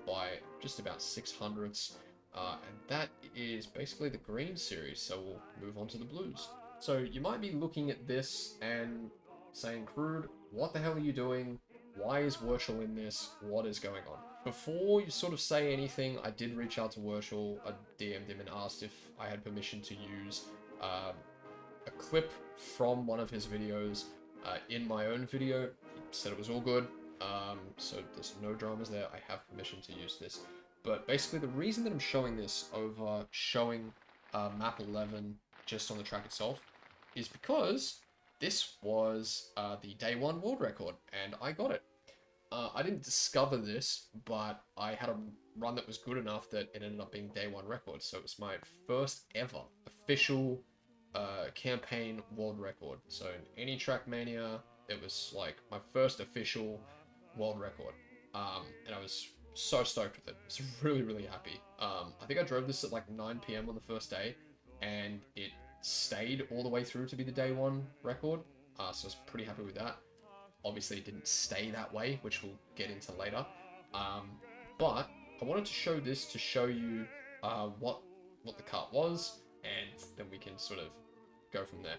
by just about 600ths. And that is basically the green series, so we'll move on to the blues. So you might be looking at this and saying, Crude, what the hell are you doing? Why is Wershel in this? What is going on? Before you sort of say anything, I did reach out to Wershel. I DM'd him and asked if I had permission to use a clip from one of his videos in my own video. He said it was all good, so there's no dramas there. I have permission to use this. But basically the reason that I'm showing this over showing map 11 just on the track itself is because this was the day one world record, and I got it. I didn't discover this, but I had a run that was good enough that it ended up being day one record. So it was my first ever official campaign world record. So in any Trackmania, it was like my first official world record. And I was so stoked with it. I was really, really happy. I think I drove this at like 9 PM on the first day, and it stayed all the way through to be the day one record. So I was pretty happy with that. Obviously, it didn't stay that way, which we'll get into later. But I wanted to show this to show you what the kart was, and then we can sort of go from there.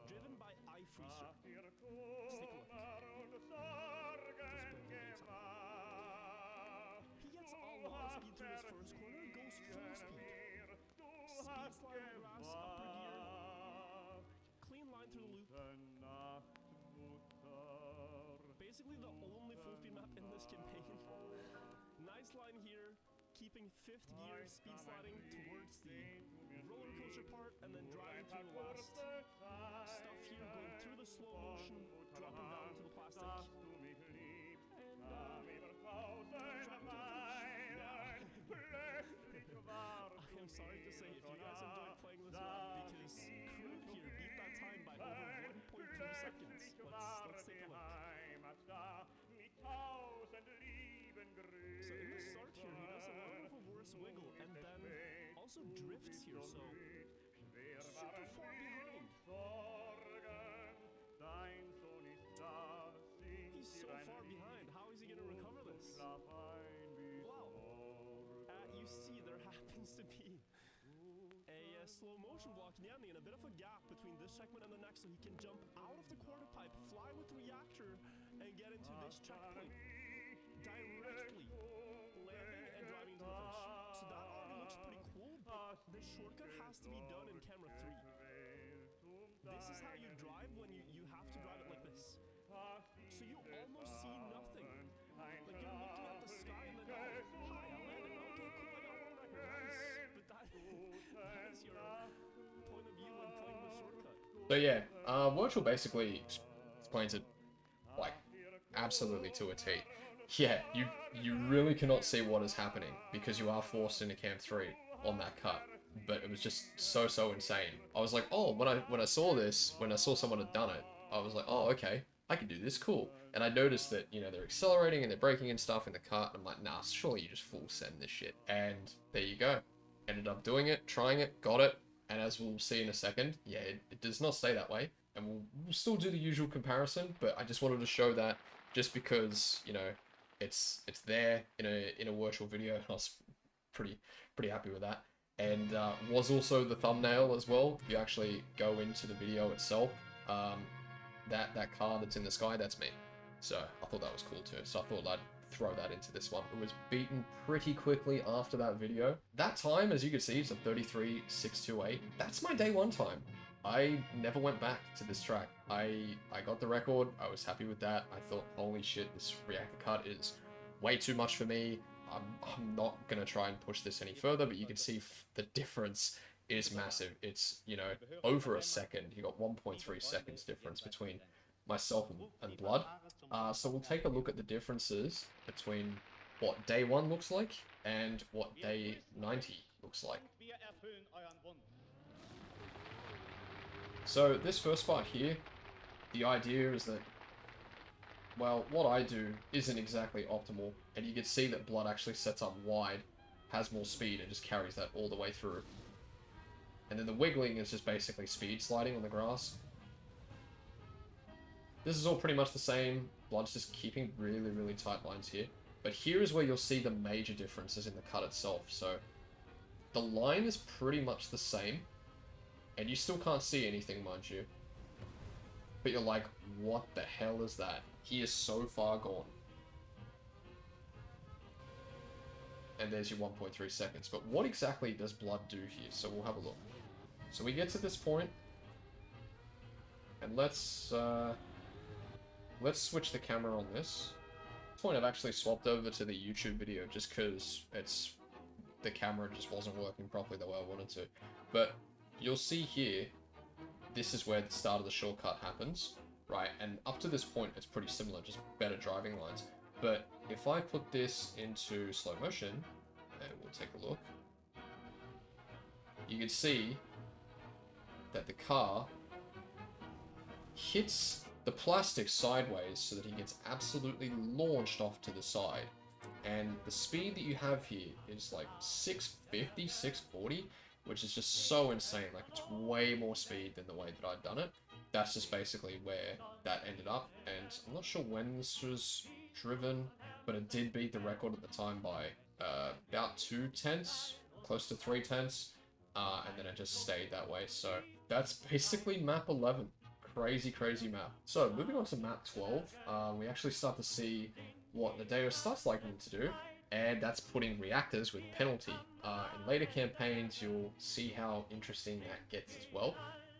Driven by iFreezer. Let's take a look. He gets a lot of speed through his first corner, goes full speed. Speed slide on grass, upper gear. Clean line through the loop. Basically the only full speed map in this campaign. Nice line here, keeping 5th gear, speed sliding towards the roller coaster part, and then driving through the last stuff here, going through the slow motion, dropping down to the plastic. And I am sorry to say, if you guys enjoyed playing this map, because Crude here beat that time by over 1.2 seconds. Let's take a look. So in the start here, he does a little bit of a worse wiggle, and then also drifts here, so super far behind. He's so far behind, how is he going to recover this? Wow. You see, there happens to be a slow motion block in the ending and a bit of a gap between this checkpoint and the next, so he can jump out of the quarter pipe, fly with the reactor, and get into this checkpoint directly, landing and driving into the finish. So that already looks pretty cool, but the shortcut has to be done in camera 3. This is how you drive when you have to drive it like this. So you almost see nothing. Like you're looking at the sky and then, oh, hi, I landed. Okay, cool, I got one record. Nice. But that is your point of view when playing the shortcut. So yeah, Virtual basically explains it like absolutely to a T. Yeah, you really cannot see what is happening because you are forced into Cam 3 on that cut. But it was just so insane. I was like, oh, when I saw this, when I saw someone had done it, I was like, oh, okay, I can do this, cool. And I noticed that, you know, they're accelerating and they're braking and stuff in the cut, and I'm like, nah, surely you just full send this shit. And there you go. Ended up doing it, trying it, got it, and as we'll see in a second, yeah, it does not stay that way. And we'll still do the usual comparison, but I just wanted to show that just because, you know, it's there in a virtual video, and I was pretty happy with that. And was also the thumbnail as well. If you actually go into the video itself, that car that's in the sky, that's me. So I thought that was cool too. So I thought I'd throw that into this one. It was beaten pretty quickly after that video. That time, as you can see, is a 33.628. That's my day one time. I never went back to this track. I got the record. I was happy with that. I thought, holy shit, this reactor cut is way too much for me. I'm not going to try and push this any further, but you can see the difference is massive. It's, you know, over a second. You got 1.3 seconds difference between myself and Blood. So we'll take a look at the differences between what day 1 looks like and what day 90 looks like. So this first part here, the idea is that, well, what I do isn't exactly optimal, and you can see that Blood actually sets up wide, has more speed, and just carries that all the way through. And then the wiggling is just basically speed sliding on the grass. This is all pretty much the same. Blood's just keeping really, really tight lines here. But here is where you'll see the major differences in the cut itself. So the line is pretty much the same, and you still can't see anything, mind you. But you're like, what the hell is that? He is so far gone. And there's your 1.3 seconds. But what exactly does Blood do here? So we'll have a look. So we get to this point, and let's switch the camera on this. At this point, I've actually swapped over to the YouTube video just because the camera just wasn't working properly the way I wanted to. But you'll see here, this is where the start of the shortcut happens, right? And up to this point, it's pretty similar, just better driving lines. But if I put this into slow motion, and we'll take a look, you can see that the car hits the plastic sideways so that he gets absolutely launched off to the side. And the speed that you have here is like 650, 640, which is just so insane. Like, it's way more speed than the way that I'd done it. That's just basically where that ended up. And I'm not sure when this was driven, but it did beat the record at the time by about 2/10, close to 3/10. And then it just stayed that way. So that's basically map 11. Crazy, crazy map. So moving on to map 12, we actually start to see what the Deo starts liking to do, and that's putting reactors with penalty. In later campaigns, you'll see how interesting that gets as well.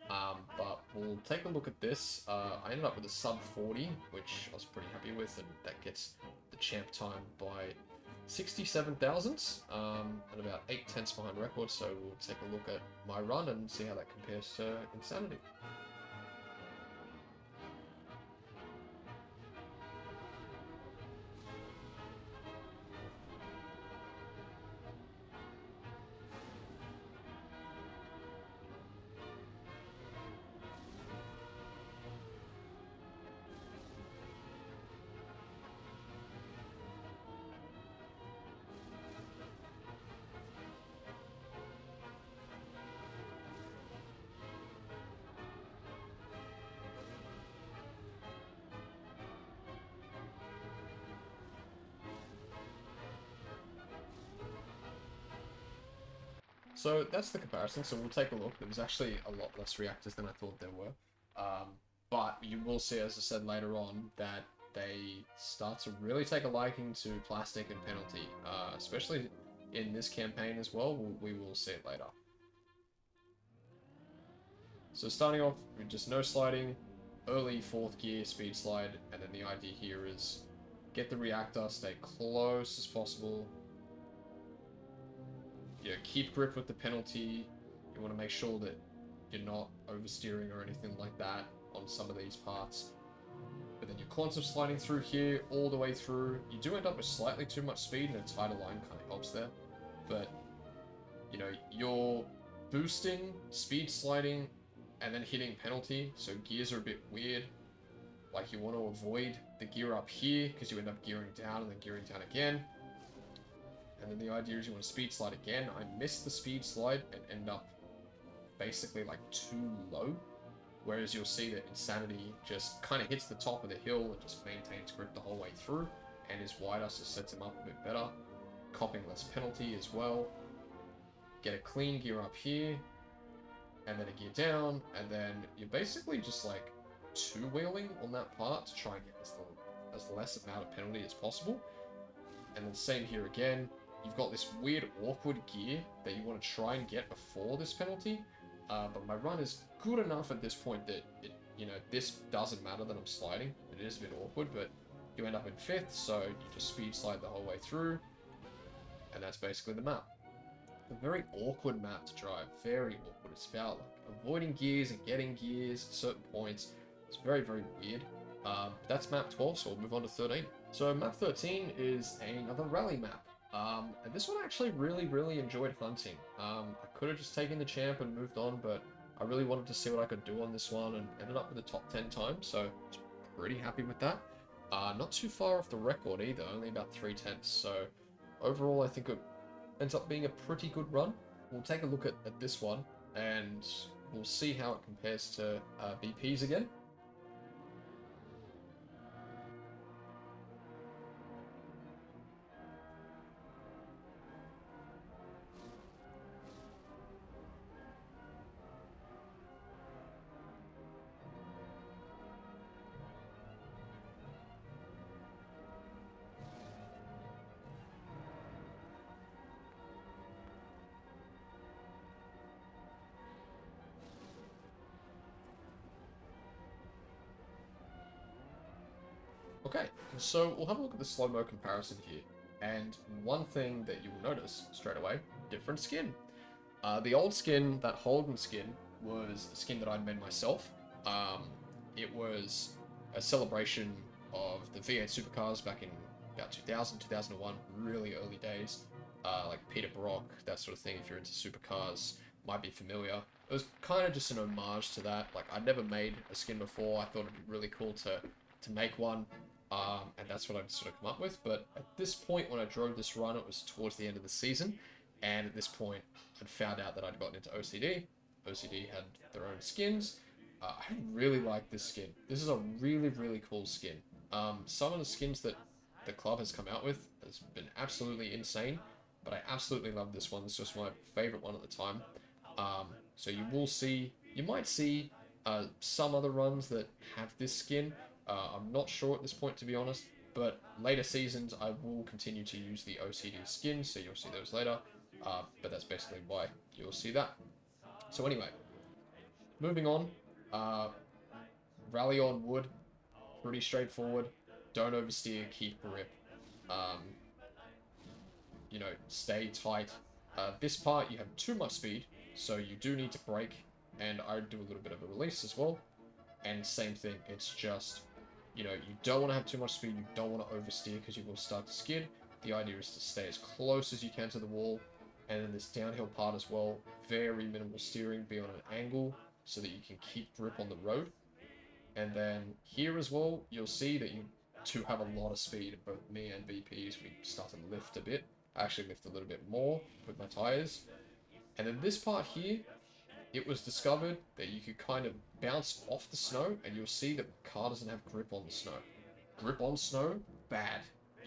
But we'll take a look at this. I ended up with a sub 40, which I was pretty happy with, and that gets the champ time by 67 thousandths, and about 8/10 behind record. So we'll take a look at my run and see how that compares to Insanity. So that's the comparison, so we'll take a look. There was actually a lot less reactors than I thought there were. But you will see, as I said later on, that they start to really take a liking to plastic and penalty, especially in this campaign as well. We will see it later. So starting off with just no sliding, early 4th gear speed slide, and then the idea here is get the reactor, stay close as possible. Yeah, keep grip with the penalty. You want to make sure that you're not oversteering or anything like that on some of these parts. But then your quantum sliding through here, all the way through. You do end up with slightly too much speed, and a tighter line kind of helps there. But, you know, you're boosting, speed sliding, and then hitting penalty, so gears are a bit weird. Like, you want to avoid the gear up here, because you end up gearing down and then gearing down again. And then the idea is you want to speed slide again. I missed the speed slide and end up basically like too low. Whereas you'll see that Insanity just kind of hits the top of the hill and just maintains grip the whole way through. And his wider so sets him up a bit better. Copping less penalty as well. Get a clean gear up here. And then a gear down. And then you're basically just like two-wheeling on that part to try and get as less amount of penalty as possible. And then same here again. You've got this weird, awkward gear that you want to try and get before this penalty. But my run is good enough at this point that, this doesn't matter that I'm sliding. It is a bit awkward, but you end up in 5th, so you just speed slide the whole way through. and that's basically the map. A very awkward map to drive, very awkward. It's about like avoiding gears and getting gears at certain points. It's very, very weird. That's map 12, so we'll move on to 13. So map 13 is another rally map. And this one I actually really enjoyed hunting. I could have just taken the champ and moved on, but I really wanted to see what I could do on this one and ended up with the top 10 times, so I was pretty happy with that. Not too far off the record either, only about 3/10, so overall I think it ends up being a pretty good run. We'll take a look at this one, and we'll see how it compares to BP's again. Okay, so we'll have a look at the slow-mo comparison here. And one thing that you will notice straight away, different skin. The old skin, that Holden skin, was the skin that I'd made myself. It was a celebration of the V8 supercars back in about 2000, 2001, really early days. Like Peter Brock, that sort of thing, if you're into supercars, might be familiar. It was kind of just an homage to that. Like, I'd never made a skin before. I thought it'd be really cool to make one. And that's what I'd sort of come up with. But at this point, when I drove this run, it was towards the end of the season. And at this point, I'd found out that I'd gotten into OCD. OCD had their own skins. I really like this skin. This is a really cool skin. Some of the skins that the club has come out with has been absolutely insane. But I absolutely love this one. This was my favorite one at the time. So you might see some other runs that have this skin. I'm not sure at this point, to be honest, but later seasons I will continue to use the OCD skins, so you'll see those later, but that's basically why you'll see that. So anyway, moving on, rally on wood, pretty straightforward, don't oversteer, keep grip, stay tight. This part you have too much speed, so you do need to brake, and I do a little bit of a release as well, and same thing, it's just, you don't want to have too much speed, you don't want to oversteer because you will start to skid. The idea is to stay as close as you can to the wall, and then this downhill part as well, very minimal steering, be on an angle so that you can keep grip on the road. And then here as well, you'll see that you do have a lot of speed. Both me and VPs, we start to lift a bit. I actually lift a little bit more with my tires. And then this part here, it was discovered that you could kind of bounce off the snow, and you'll see that the car doesn't have grip on the snow. Grip on snow, bad.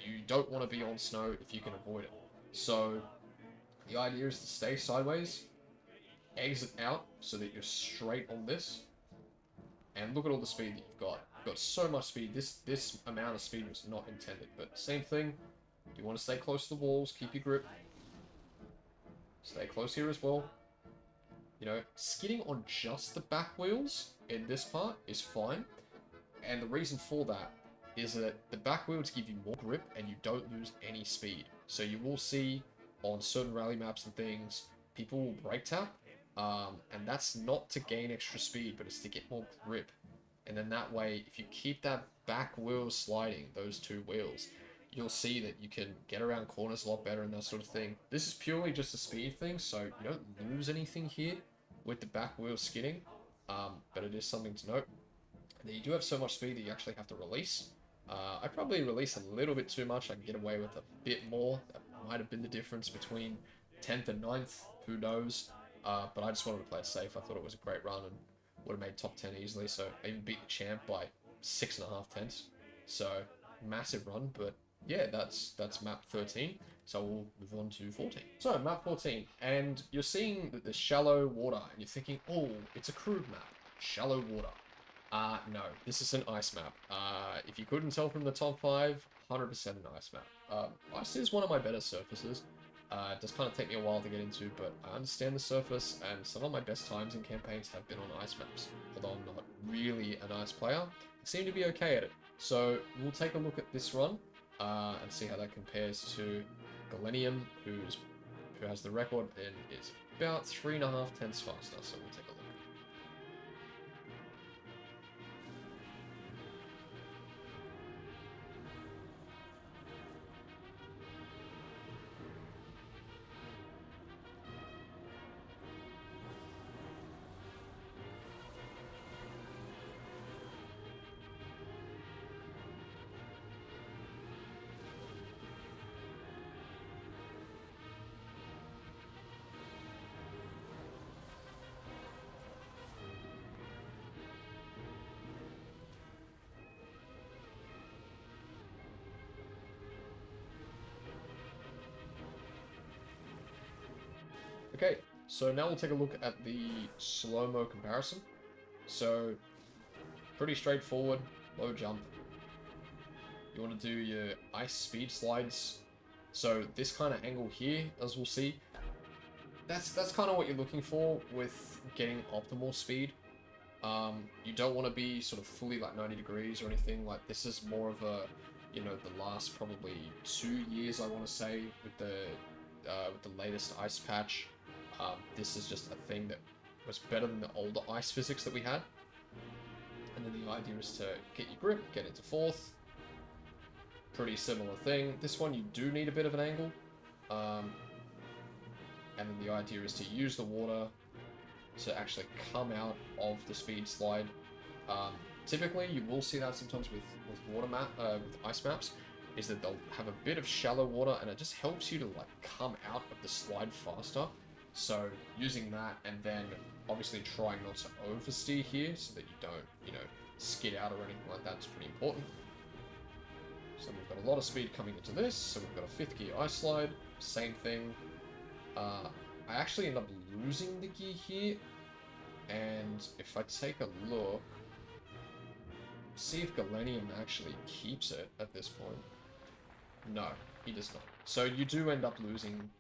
You don't want to be on snow if you can avoid it. So the idea is to stay sideways, exit out so that you're straight on this, and look at all the speed that you've got. You've got so much speed. This amount of speed was not intended, but same thing. You want to stay close to the walls, keep your grip. Stay close here as well. Skidding on just the back wheels in this part is fine. And the reason for that is that the back wheels give you more grip and you don't lose any speed. So you will see on certain rally maps and things, people will brake tap. And that's not to gain extra speed, but it's to get more grip. And then that way, if you keep that back wheel sliding, those two wheels, you'll see that you can get around corners a lot better and that sort of thing. This is purely just a speed thing, so you don't lose anything here with the back wheel skidding, but it is something to note. That you do have so much speed that you actually have to release. I probably release a little bit too much. I can get away with a bit more. That might have been the difference between 10th and 9th, who knows. But I just wanted to play it safe. I thought it was a great run and would have made top 10 easily, so I even beat the champ by 6.5 tenths. So, massive run, but yeah, that's map 13. So we'll move on to 14. So map 14, and you're seeing that there's shallow water, and you're thinking, oh, it's a crude map, shallow water. No, this is an ice map. If you couldn't tell from the top 5, 100% an ice map. Ice is one of my better surfaces. It does kind of take me a while to get into, but I understand the surface, and some of my best times in campaigns have been on ice maps. Although I'm not really an ice player, I seem to be okay at it. So we'll take a look at this run, and see how that compares to Galenium, who has the record and is about 3.5 tenths faster. So we'll take a look. Okay, so now we'll take a look at the slow-mo comparison. So, pretty straightforward, low jump. You want to do your ice speed slides. So this kind of angle here, as we'll see, that's kind of what you're looking for with getting optimal speed. You don't want to be sort of fully like 90 degrees or anything. Like this is more of a, you know, the last probably 2 years, I want to say, with the latest ice patch. This is just a thing that was better than the older ice physics that we had. And then the idea is to get your grip, get into fourth. Pretty similar thing. This one you do need a bit of an angle. And then the idea is to use the water to actually come out of the speed slide. Typically, you will see that sometimes with with ice maps, is that they'll have a bit of shallow water, and it just helps you to like come out of the slide faster. So using that, and then obviously trying not to oversteer here, so that you don't, you know, skid out or anything like that is pretty important. So we've got a lot of speed coming into this. So we've got a 5th gear ice slide, same thing. I actually end up losing the gear here, and if I take a look, see if Galenium actually keeps it at this point. No, he does not. So you do end up losing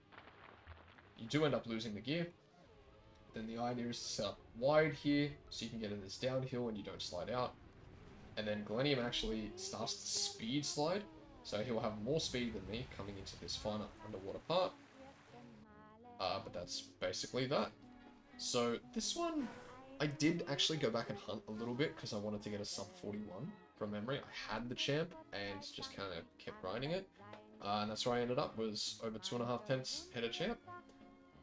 the gear. Then the idea is to set up wide here, so you can get in this downhill and you don't slide out. And then Galenium actually starts to speed slide, so he'll have more speed than me coming into this final underwater part. But that's basically that. So this one, I did actually go back and hunt a little bit because I wanted to get a sub 41 from memory. I had the champ and just kind of kept grinding it. And that's where I ended up, was over 2.5 tenths head of champ.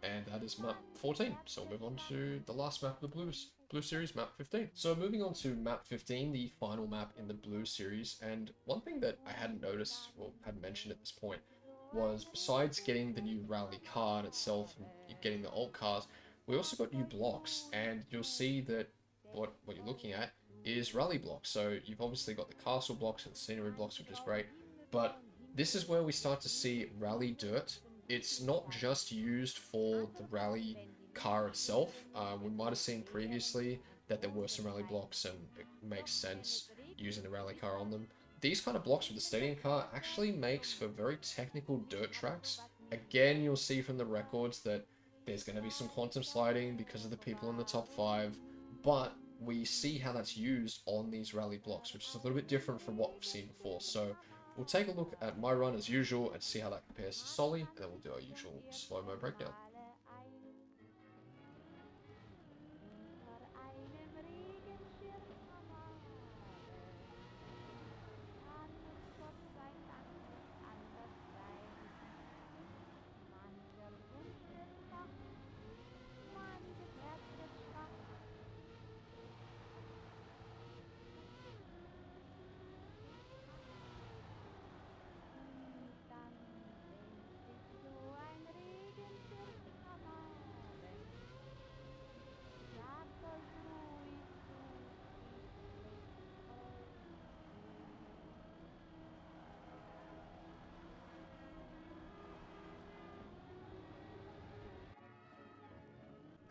And that is map 14. So we'll move on to the last map of the Blue Series, map 15. So moving on to map 15, the final map in the Blue Series. And one thing that I hadn't noticed, or hadn't mentioned at this point, was besides getting the new rally car in itself and getting the alt cars, we also got new blocks. And you'll see that what you're looking at is rally blocks. So you've obviously got the castle blocks and the scenery blocks, which is great. But this is where we start to see rally dirt. It's not just used for the rally car itself. We might have seen previously that there were some rally blocks, and it makes sense using the rally car on them. These kind of blocks with the stadium car actually makes for very technical dirt tracks. Again, you'll see from the records that there's going to be some quantum sliding because of the people in the top 5, but we see how that's used on these rally blocks, which is a little bit different from what we've seen before. So we'll take a look at my run as usual and see how that compares to Solly, and then we'll do our usual slow-mo breakdown.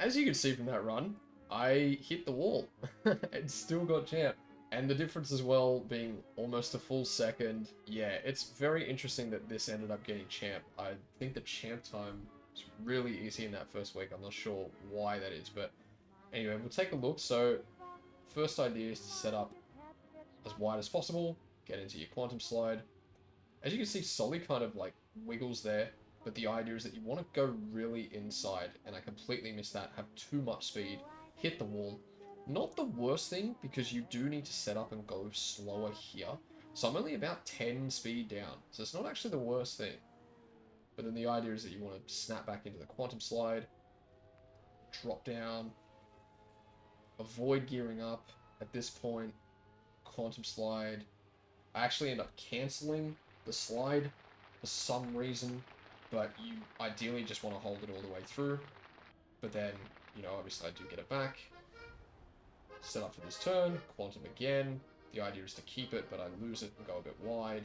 As you can see from that run, I hit the wall and still got champ. And the difference as well being almost a full second. Yeah, it's very interesting that this ended up getting champ. I think the champ time was really easy in that first week. I'm not sure why that is, but anyway, we'll take a look. So first idea is to set up as wide as possible, get into your quantum slide. As you can see, Solly kind of like wiggles there. But the idea is that you want to go really inside, and I completely missed that. Have too much speed, hit the wall. Not the worst thing, because you do need to set up and go slower here. So I'm only about 10 speed down, so it's not actually the worst thing. But then the idea is that you want to snap back into the quantum slide, drop down, avoid gearing up. At this point, quantum slide. I actually end up cancelling the slide for some reason, but you ideally just want to hold it all the way through. But then, you know, obviously I do get it back. Set up for this turn, quantum again. The idea is to keep it, but I lose it and go a bit wide.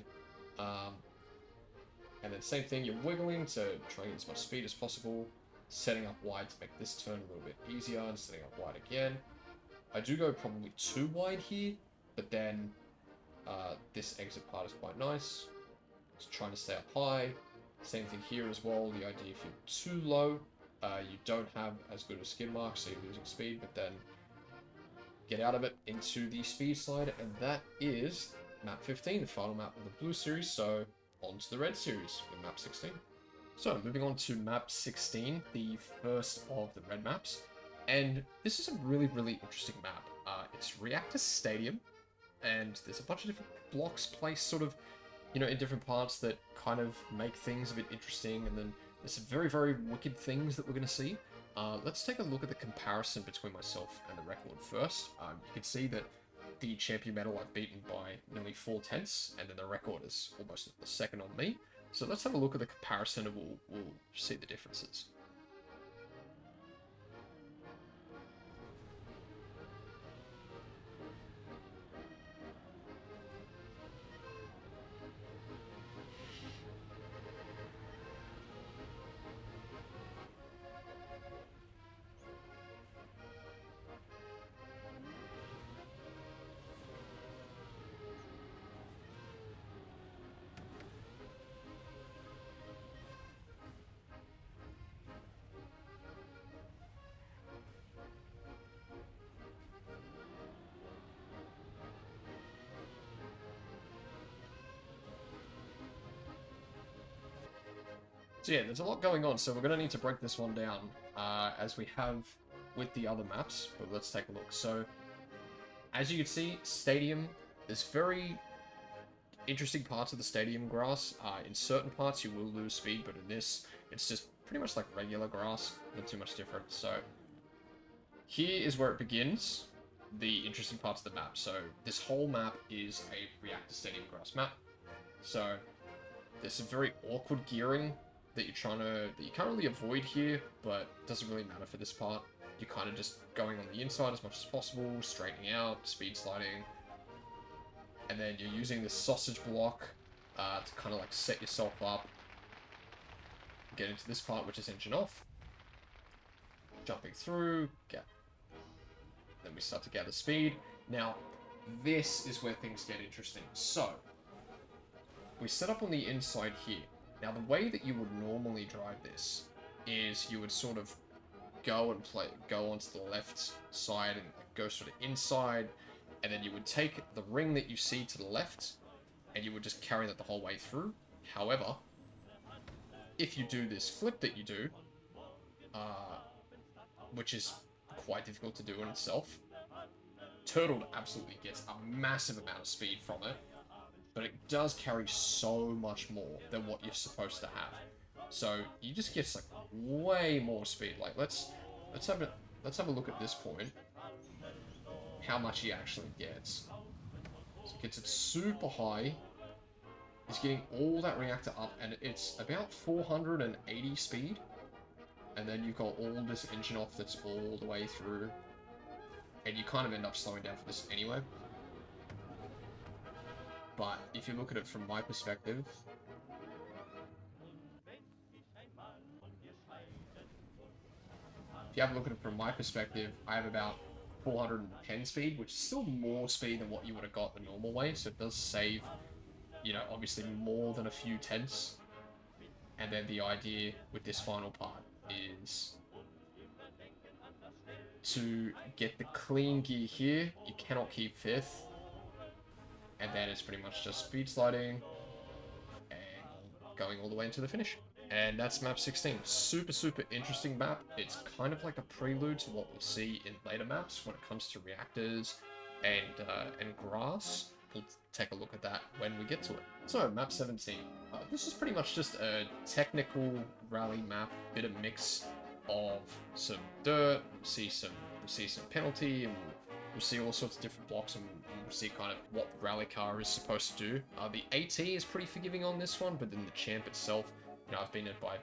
And then same thing, you're wiggling to try and get as much speed as possible. Setting up wide to make this turn a little bit easier, and setting up wide again. I do go probably too wide here, but then this exit part is quite nice. Just trying to stay up high. Same thing here as well. The idea if you're too low, you don't have as good a skid mark, so you're losing speed, but then get out of it into the speed slide, and that is map 15, the final map of the blue series. So on to the red series with map 16. So moving on to map 16, the first of the red maps. And this is a really, really interesting map. It's Reactor Stadium, and there's a bunch of different blocks placed sort of, you know, in different parts that kind of make things a bit interesting, and then there's some very, very wicked things that we're going to see. Let's take a look at the comparison between myself and the record first. You can see that the champion medal I've beaten by nearly 4/10, and then the record is almost a second on me. So let's have a look at the comparison, and we'll see the differences. So yeah, there's a lot going on, so we're going to need to break this one down, as we have with the other maps, but let's take a look. So, as you can see, stadium, there's very interesting parts of the stadium grass. In certain parts you will lose speed, but in this, it's just pretty much like regular grass, not too much different. So, here is where it begins, the interesting parts of the map. So, this whole map is a Reactor Stadium grass map. So, there's some very awkward gearing that you can't really avoid here, but it doesn't really matter for this part. You're kind of just going on the inside as much as possible, straightening out, speed sliding, and then you're using this sausage block to kind of like set yourself up. Get into this part, which is engine off. Jumping through, then we start to gather speed. Now, this is where things get interesting. So, we set up on the inside here. Now, the way that you would normally drive this is you would sort of go onto the left side and go sort of inside, and then you would take the ring that you see to the left, and you would just carry that the whole way through. However, if you do this flip that you do, which is quite difficult to do in itself, Turtle absolutely gets a massive amount of speed from it, but it does carry so much more than what you're supposed to have. So you just get like way more speed. Like let's have a look at this point. How much he actually gets. So he gets it super high. He's getting all that reactor up, and it's about 480 speed. And then you've got all this engine off that's all the way through. And you kind of end up slowing down for this anyway. But if you look at it from my perspective, I have about 410 speed, which is still more speed than what you would have got the normal way, so it does save, you know, obviously more than a few tenths. And then the idea with this final part is to get the clean gear here. You cannot keep fifth. And then it's pretty much just speed sliding and going all the way into the finish. And that's map 16. Super, super interesting map. It's kind of like a prelude to what we'll see in later maps when it comes to reactors and grass. We'll take a look at that when we get to it. So, map 17. This is pretty much just a technical rally map, bit of mix of some dirt. We'll see some penalty, and we'll see all sorts of different blocks, and we'll see kind of what the rally car is supposed to do. The AT is pretty forgiving on this one, but then the champ itself, you know, I've been in by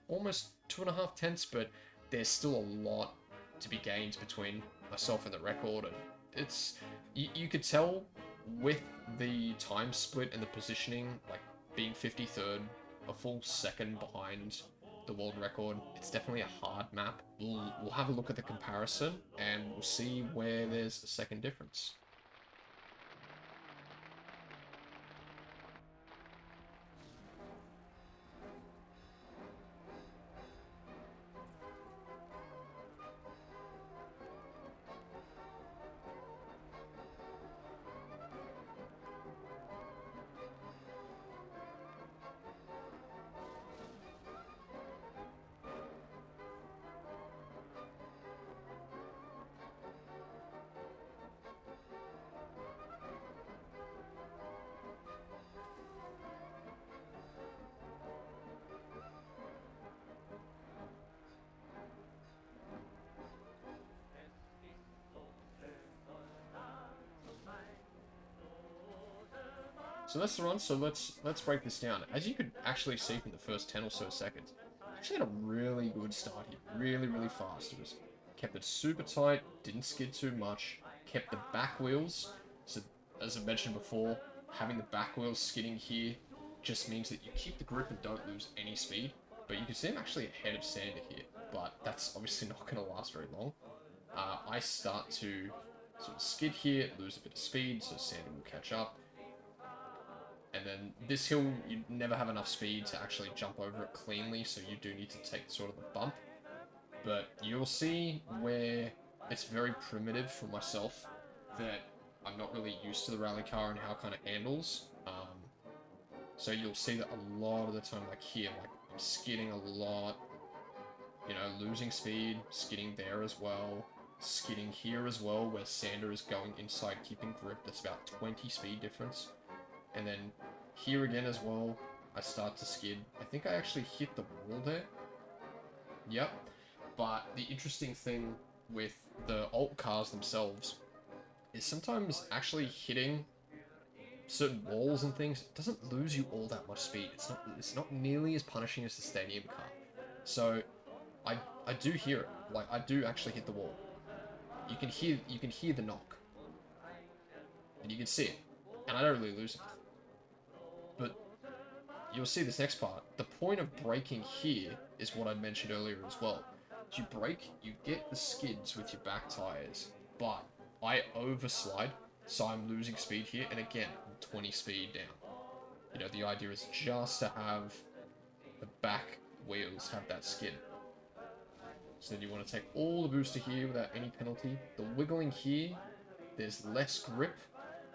almost 2.5 tenths, but there's still a lot to be gained between myself and the record, and it's you could tell with the time split and the positioning, like being 53rd, a full second behind the world record. It's definitely a hard map. We'll have a look at the comparison and we'll see where there's a second difference. So that's the run, so let's break this down. As you could actually see from the first 10 or so seconds, I actually had a really good start here. Really, really fast. It was kept it super tight, didn't skid too much, kept the back wheels. So as I mentioned before, having the back wheels skidding here just means that you keep the grip and don't lose any speed. But you can see I'm actually ahead of Sander here, but that's obviously not going to last very long. I start to sort of skid here, lose a bit of speed, so Sander will catch up. And then this hill, you never have enough speed to actually jump over it cleanly, so you do need to take sort of the bump. But you'll see where it's very primitive for myself, that I'm not really used to the rally car and how it kind of handles. So you'll see that a lot of the time, like here, like I'm skidding a lot, you know, losing speed, skidding there as well, skidding here as well, where Sander is going inside, keeping grip. That's about 20 speed difference. And then here again as well, I start to skid. I think I actually hit the wall there. Yep. But the interesting thing with the alt cars themselves is sometimes actually hitting certain walls and things doesn't lose you all that much speed. It's not nearly as punishing as the stadium car. So I do hear it. Like I do actually hit the wall. You can hear the knock. And you can see it. And I don't really lose it. But you'll see this next part. The point of braking here is what I mentioned earlier as well. As you brake, you get the skids with your back tires, but I overslide, so I'm losing speed here, and again, I'm 20 speed down. You know, the idea is just to have the back wheels have that skid. So then you want to take all the booster here without any penalty. The wiggling here, there's less grip,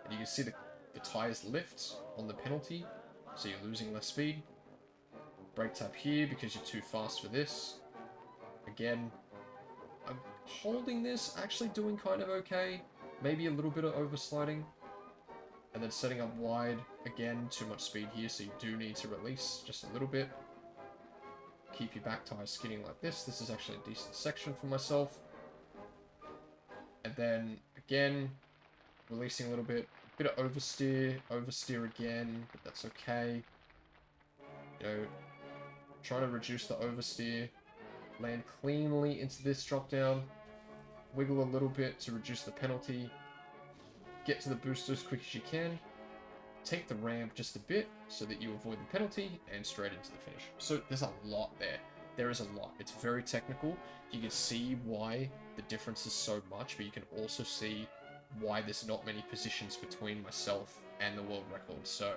and you can see the tires lift on the penalty, so you're losing less speed. Brake tap here because you're too fast for this. Again, I'm holding this, actually doing kind of okay. Maybe a little bit of oversliding. And then setting up wide. Again, too much speed here, so you do need to release just a little bit. Keep your back tires skidding like this. This is actually a decent section for myself. And then, again, releasing a little bit. Bit of oversteer again, but that's okay. You know, trying to reduce the oversteer. Land cleanly into this drop down. Wiggle a little bit to reduce the penalty. Get to the booster as quick as you can. Take the ramp just a bit so that you avoid the penalty and straight into the finish. So there's a lot there. There is a lot. It's very technical. You can see why the difference is so much, but you can also see why there's not many positions between myself and the world record. So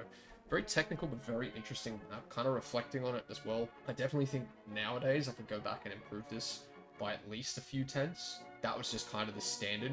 very technical, but very interesting map. Kind of reflecting on it as well. I definitely think nowadays I could go back and improve this by at least a few tenths. That was just kind of the standard.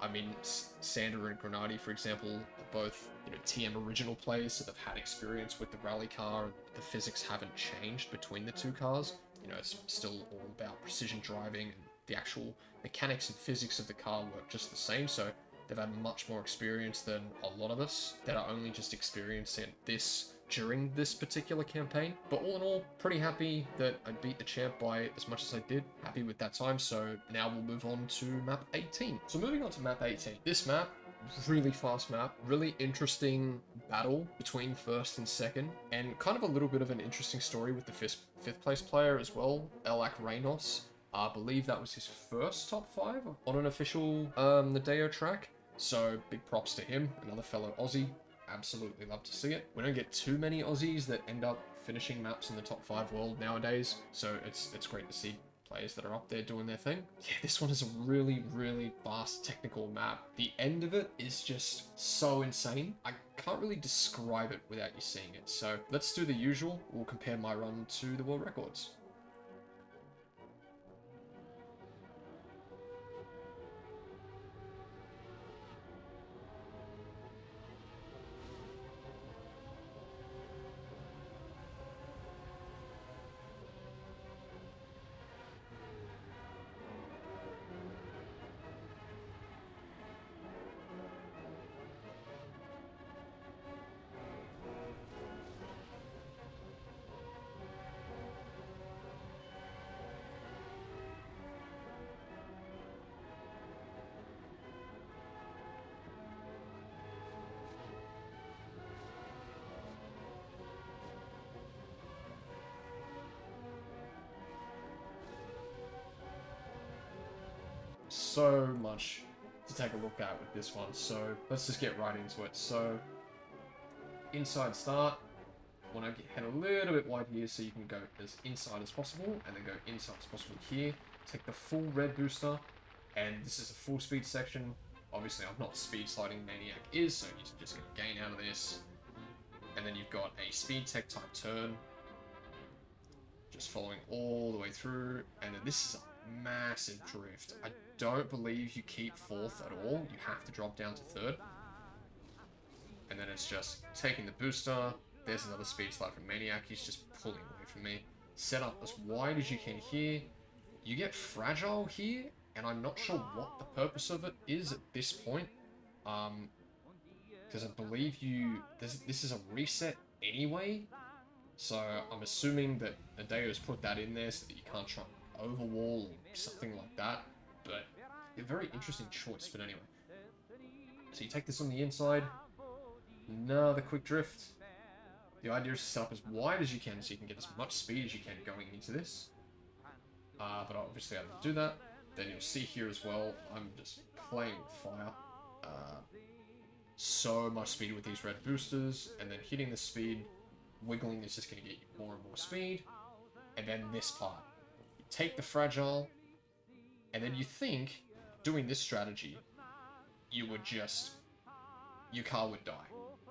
I mean, Sander and Grenadi, for example, are both, TM original players, so they've had experience with the rally car. The physics haven't changed between the two cars. It's still all about precision driving, and the actual mechanics and physics of the car work just the same. So they've had much more experience than a lot of us that are only just experiencing this during this particular campaign. But all in all, pretty happy that I beat the champ by as much as I did. Happy with that time. So now we'll move on to map 18. So moving on to map 18. This map, really fast map, really interesting battle between first and second, and kind of a little bit of an interesting story with the fifth place player as well, Elak Reynos. I believe that was his first top 5 on an official Nadeo track. So big props to him, another fellow Aussie. Absolutely love to see it. We don't get too many Aussies that end up finishing maps in the top 5 world nowadays, so it's great to see players that are up there doing their thing. Yeah, this one is a really, really fast technical map. The end of it is just so insane. I can't really describe it without you seeing it. So let's do the usual. We'll compare my run to the world records. So much to take a look at with this one, so let's just get right into it. So inside start, want to head a little bit wide here so you can go as inside as possible, and then go inside as possible here. Take the full red booster, and this is a full speed section. Obviously I'm not speed sliding Maniac is, so you're just going to gain out of this. And then you've got a speed tech type turn, just following all the way through, and then this is a massive drift. I don't believe you keep 4th at all. You have to drop down to 3rd. And then it's just taking the booster. There's another speed slide from Maniac. He's just pulling away from me. Set up as wide as you can here. You get fragile here, and I'm not sure what the purpose of it is at this point. Because I believe this is a reset anyway. So I'm assuming that Nadeo's put that in there so that you can't try overwall or something like that. But a very interesting choice, but anyway. So you take this on the inside. Another quick drift. The idea is to set up as wide as you can so you can get as much speed as you can going into this. But obviously I don't do that. Then you'll see here as well, I'm just playing with fire. So much speed with these red boosters, and then hitting the speed, wiggling is just going to get you more and more speed. And then this part. You take the fragile, and then you think, doing this strategy, you would just... your car would die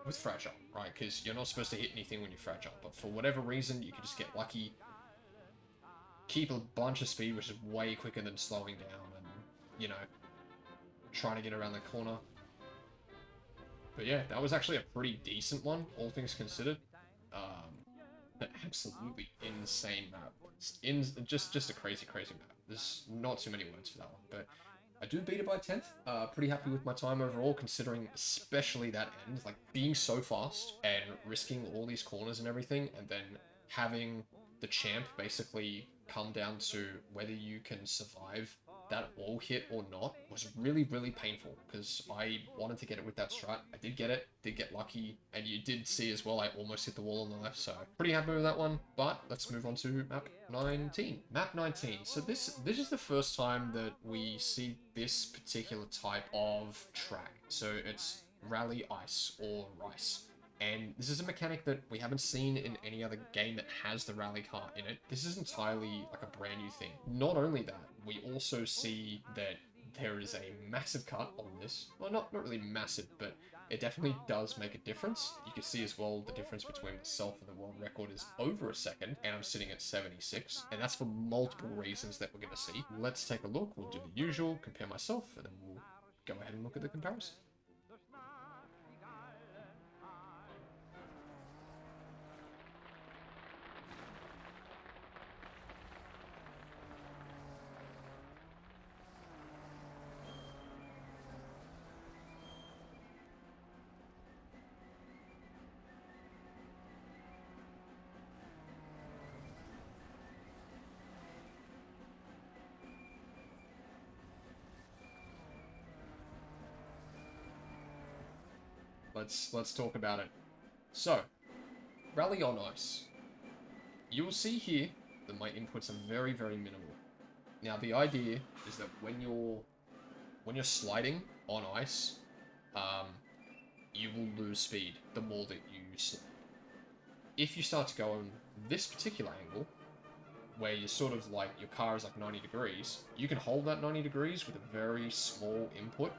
with fragile, right? Because you're not supposed to hit anything when you're fragile, but for whatever reason, you can just get lucky, keep a bunch of speed, which is way quicker than slowing down and, trying to get around the corner. But yeah, that was actually a pretty decent one, all things considered. Absolutely insane map. Just a crazy map. There's not too many words for that one, but I do beat it by 10th. Pretty happy with my time overall, considering especially that end, like being so fast and risking all these corners and everything, and then having the champ basically come down to whether you can survive that all hit or not was really, really painful, because I wanted to get it with that strat. I did get it, did get lucky, and you did see as well I almost hit the wall on the left, so pretty happy with that one. But let's move on to map 19. Map 19. So this is the first time that we see this particular type of track. So it's rally ice or rice. And this is a mechanic that we haven't seen in any other game that has the rally car in it. This is entirely like a brand new thing. Not only that, we also see that there is a massive cut on this. Well, not really massive, but it definitely does make a difference. You can see as well the difference between myself and the world record is over a second, and I'm sitting at 76. And that's for multiple reasons that we're going to see. Let's take a look. We'll do the usual, compare myself, and then we'll go ahead and look at the comparison. Let's talk about it. So, rally on ice. You will see here that my inputs are very, very minimal. Now, the idea is that when you're sliding on ice, you will lose speed the more that you slide. If you start to go on this particular angle, where you're sort of like, your car is like 90 degrees, you can hold that 90 degrees with a very small input.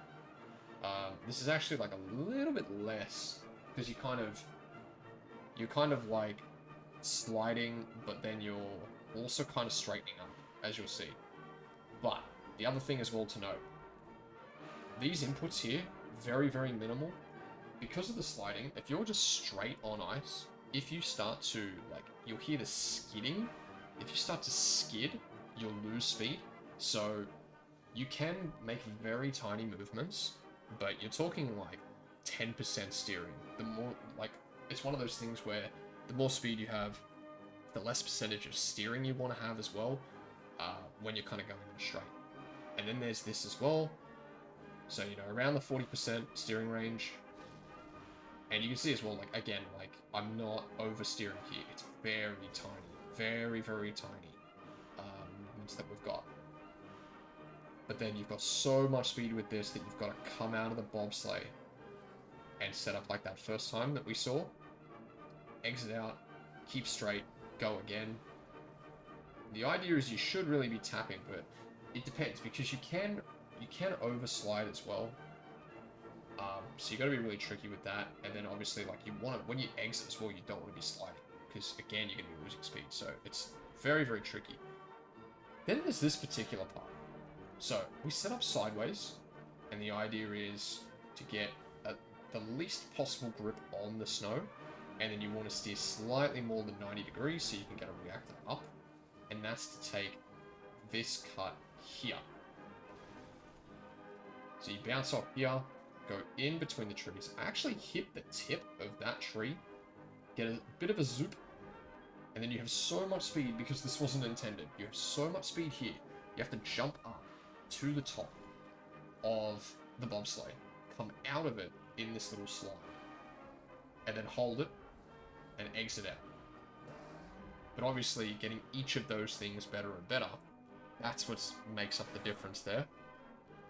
This is actually like a little bit less, because you're kind of like sliding, but then you're also kind of straightening up, as you'll see. But the other thing as well to note, these inputs here, very, very minimal. Because of the sliding, if you're just straight on ice, if you start to, like, you'll hear the skidding. If you start to skid, you'll lose speed. So you can make very tiny movements, but you're talking like 10% steering. The more, like, it's one of those things where the more speed you have, the less percentage of steering you want to have as well, when you're kind of going in straight. And then there's this as well. So, you know, around the 40% steering range. And you can see as well, like, again, like, I'm not oversteering here. It's very tiny. Very, very tiny movements that we've got. But then you've got so much speed with this that you've got to come out of the bobsleigh and set up like that first time that we saw. Exit out, keep straight, go again. The idea is you should really be tapping, but it depends, because you can overslide as well. So you got to be really tricky with that. And then obviously, like, you want to, when you exit as well, you don't want to be sliding, because again, you're going to be losing speed. So it's very, very tricky. Then there's this particular part. So we set up sideways, and the idea is to get the least possible grip on the snow, and then you want to steer slightly more than 90 degrees so you can get a reactor up, and that's to take this cut here. So you bounce off here, go in between the trees. I actually hit the tip of that tree, get a bit of a zoop, and then you have so much speed, because this wasn't intended. You have so much speed here. You have to jump up to the top of the bobsleigh, come out of it in this little slide, and then hold it and exit out. But obviously, getting each of those things better and better, that's what makes up the difference there.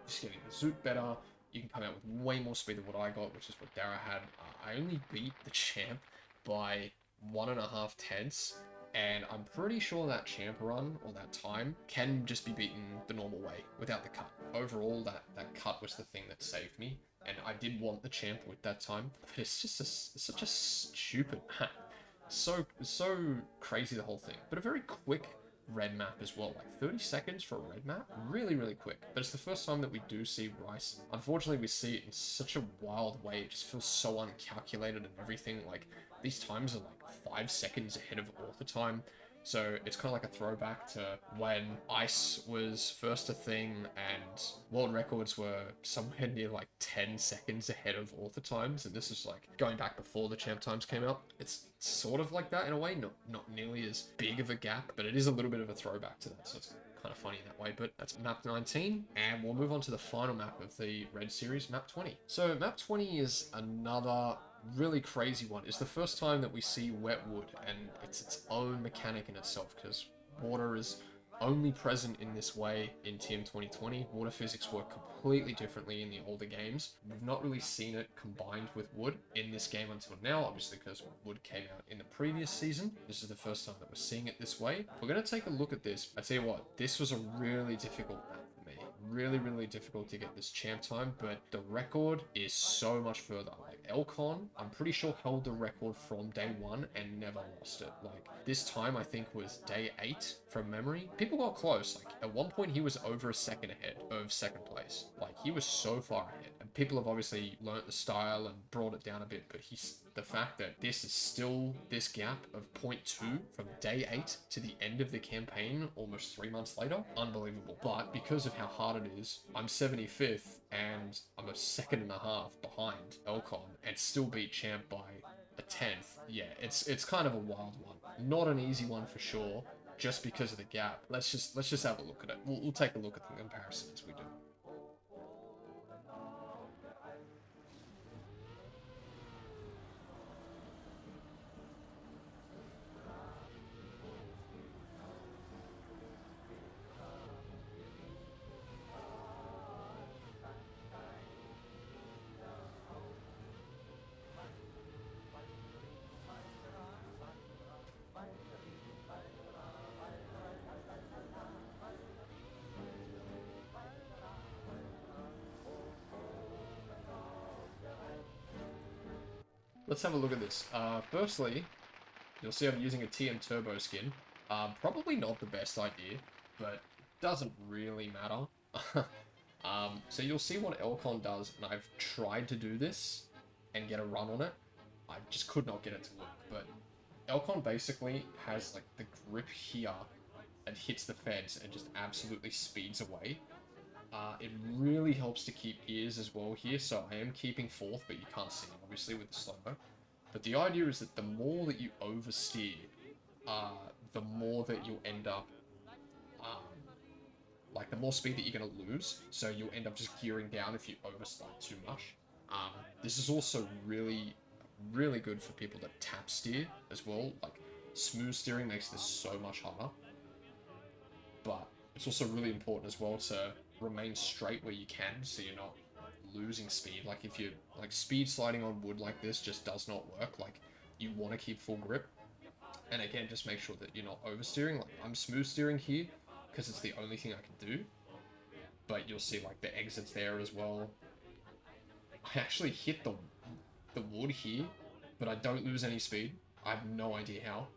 Just getting the zoot better. You can come out with way more speed than what I got, which is what Dara had. I only beat the champ by 1.5 tenths, and I'm pretty sure that champ run, or that time, can just be beaten the normal way, without the cut. Overall, that cut was the thing that saved me, and I did want the champ with that time, but it's just such a stupid map. So crazy, the whole thing. But a very quick red map as well, like 30 seconds for a red map, really, really quick. But it's the first time that we do see Rice. Unfortunately, we see it in such a wild way. It just feels so uncalculated and everything. Like, these times are like 5 seconds ahead of author time. So it's kind of like a throwback to when ice was first a thing and world records were somewhere near like 10 seconds ahead of author times, and this is like going back before the champ times came out. It's sort of like that in a way, not nearly as big of a gap, but it is a little bit of a throwback to that, so it's kind of funny in that way. But that's map 19, and we'll move on to the final map of the Red Series, map 20. So map 20 is another really crazy one. It's the first time that we see wet wood, and it's its own mechanic in itself, because water is only present in this way in TM 2020. Water physics work completely differently in the older games. We've not really seen it combined with wood in this game until now, obviously because wood came out in the previous season. This is the first time that we're seeing it this way. We're going to take a look at this. I tell you what, this was a really difficult map for me. really, really difficult to get this champ time, but the record is so much further. Like Elcon, I'm pretty sure held the record from day 1 and never lost it. Like this time I think was day 8 from memory. People got close. Like at one point he was over a second ahead of second place. Like he was so far ahead. And people have obviously learnt the style and brought it down a bit, but the fact that this is still this gap of 0.2 from day 8 to the end of the campaign almost 3 months later, unbelievable. But because of how hard it is, I'm 75th and I'm a second and a half behind Elcon and still beat champ by a 10th. Yeah, it's kind of a wild one. Not an easy one for sure, just because of the gap. Let's just have a look at it. We'll take a look at the comparison as we do. Let's have a look at this. Firstly, you'll see I'm using a TM Turbo skin. Probably not the best idea, but doesn't really matter. So you'll see what Elcon does, and I've tried to do this and get a run on it. I just could not get it to work, but Elcon basically has like the grip here and hits the fence and just absolutely speeds away. It really helps to keep ears as well here, so I am keeping 4th, but you can't see obviously with the slow-mo. But the idea is that the more that you oversteer, the more that you'll end up, like the more speed that you're going to lose, so you'll end up just gearing down if you overslide too much. This is also really, really good for people that tap steer as well. Like smooth steering makes this so much harder, but it's also really important as well to remain straight where you can, so you're not losing speed. Like if you're like speed sliding on wood like this just does not work. Like you want to keep full grip, and again just make sure that you're not oversteering. Like I'm smooth steering here because it's the only thing I can do, but you'll see like the exits there as well. I actually hit the wood here, but I don't lose any speed. I have no idea how.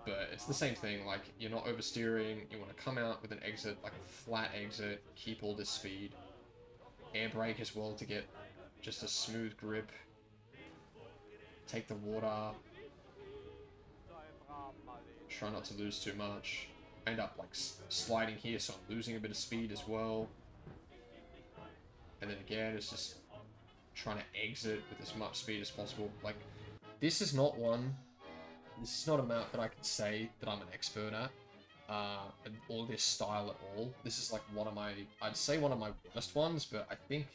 But it's the same thing, like, you're not oversteering, you want to come out with an exit, like a flat exit, keep all this speed. Air brake as well to get just a smooth grip. Take the water. Try not to lose too much. End up, like, sliding here, so I'm losing a bit of speed as well. And then again, it's just trying to exit with as much speed as possible. Like, this is not a map that I can say that I'm an expert at, or this style at all. This is like I'd say one of my worst ones, but I think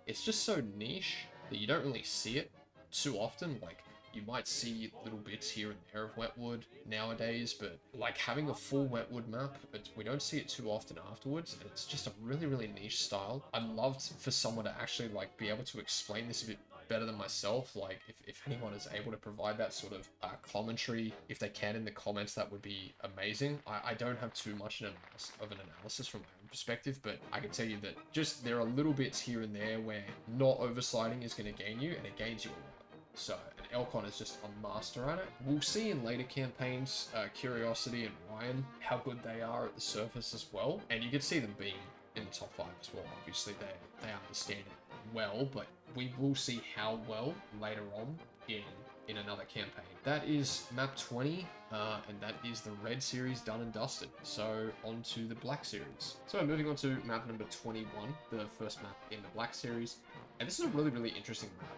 it's just so niche that you don't really see it too often. Like, you might see little bits here and there of Wetwood nowadays, but like having a full Wetwood map, we don't see it too often afterwards, and it's just a really, really niche style. I'd love for someone to actually like be able to explain this a bit better than myself. Like if anyone is able to provide that sort of commentary, if they can in the comments, that would be amazing. I don't have too much of an analysis from my own perspective, but I can tell you that just there are little bits here and there where not oversliding is going to gain you, and it gains you a lot. So, and Elcon is just a master at it. We'll see in later campaigns, Curiosity and Ryan, how good they are at the surface as well. And you can see them being in the top 5 as well. Obviously, they understand it well, but we will see how well later on in another campaign. That is map 20, and that is the red series done and dusted. So on to the black series. So moving on to map number 21, the first map in the black series. And this is a really, really interesting map.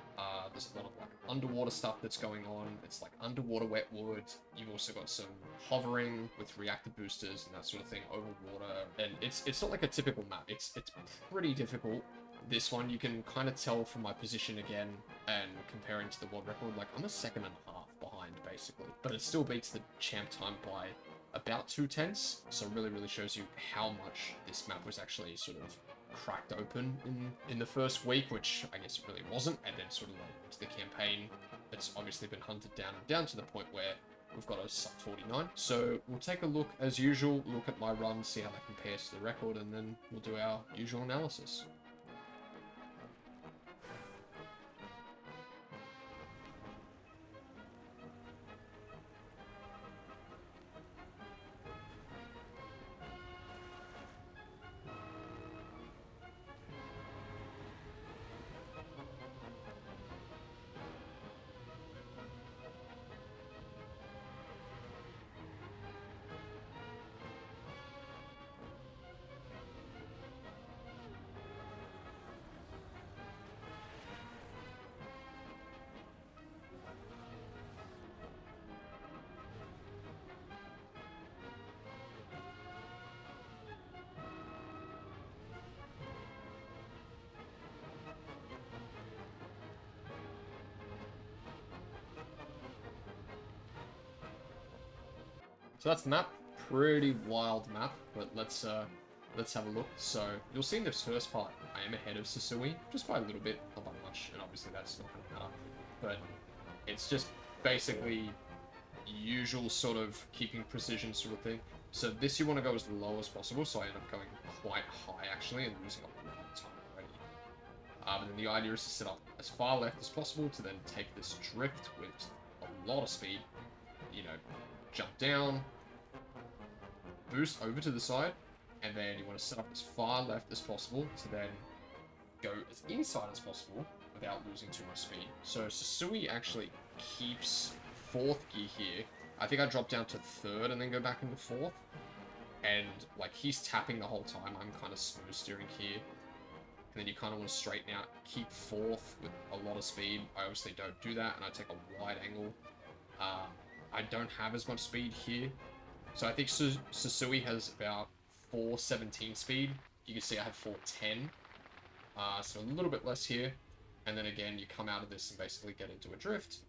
There's a lot of like underwater stuff that's going on. It's like underwater wetwood. You've also got some hovering with reactor boosters and that sort of thing over water. And it's not like a typical map. It's pretty difficult. This one, you can kind of tell from my position again, and comparing to the world record, like I'm a second and a half behind basically, but it still beats the champ time by about 2/10. So really, really shows you how much this map was actually sort of cracked open in the first week, which I guess it really wasn't, and then sort of like to the campaign, it's obviously been hunted down and down to the point where we've got a sub 49. So we'll take a look, as usual, look at my run, see how that compares to the record, and then we'll do our usual analysis. So that's the map. Pretty wild map, but let's have a look. So you'll see in this first part, I am ahead of Sasui, just by a little bit, not by much, and obviously that's not going to matter. But it's just basically usual sort of keeping precision sort of thing. So this you want to go as low as possible, so I end up going quite high actually and losing a lot of time already. But then the idea is to set up as far left as possible to then take this drift with a lot of speed, you know, jump down, boost over to the side, and then you want to set up as far left as possible to then go as inside as possible without losing too much speed. So Sasui actually keeps 4th gear here. I think I drop down to 3rd and then go back into 4th. And like he's tapping the whole time. I'm kind of smooth steering here. And then you kind of want to straighten out, keep 4th with a lot of speed. I obviously don't do that, and I take a wide angle. I don't have as much speed here. So I think Sasui has about 417 speed. You can see I have 410. So a little bit less here. And then again, you come out of this and basically get into a drift.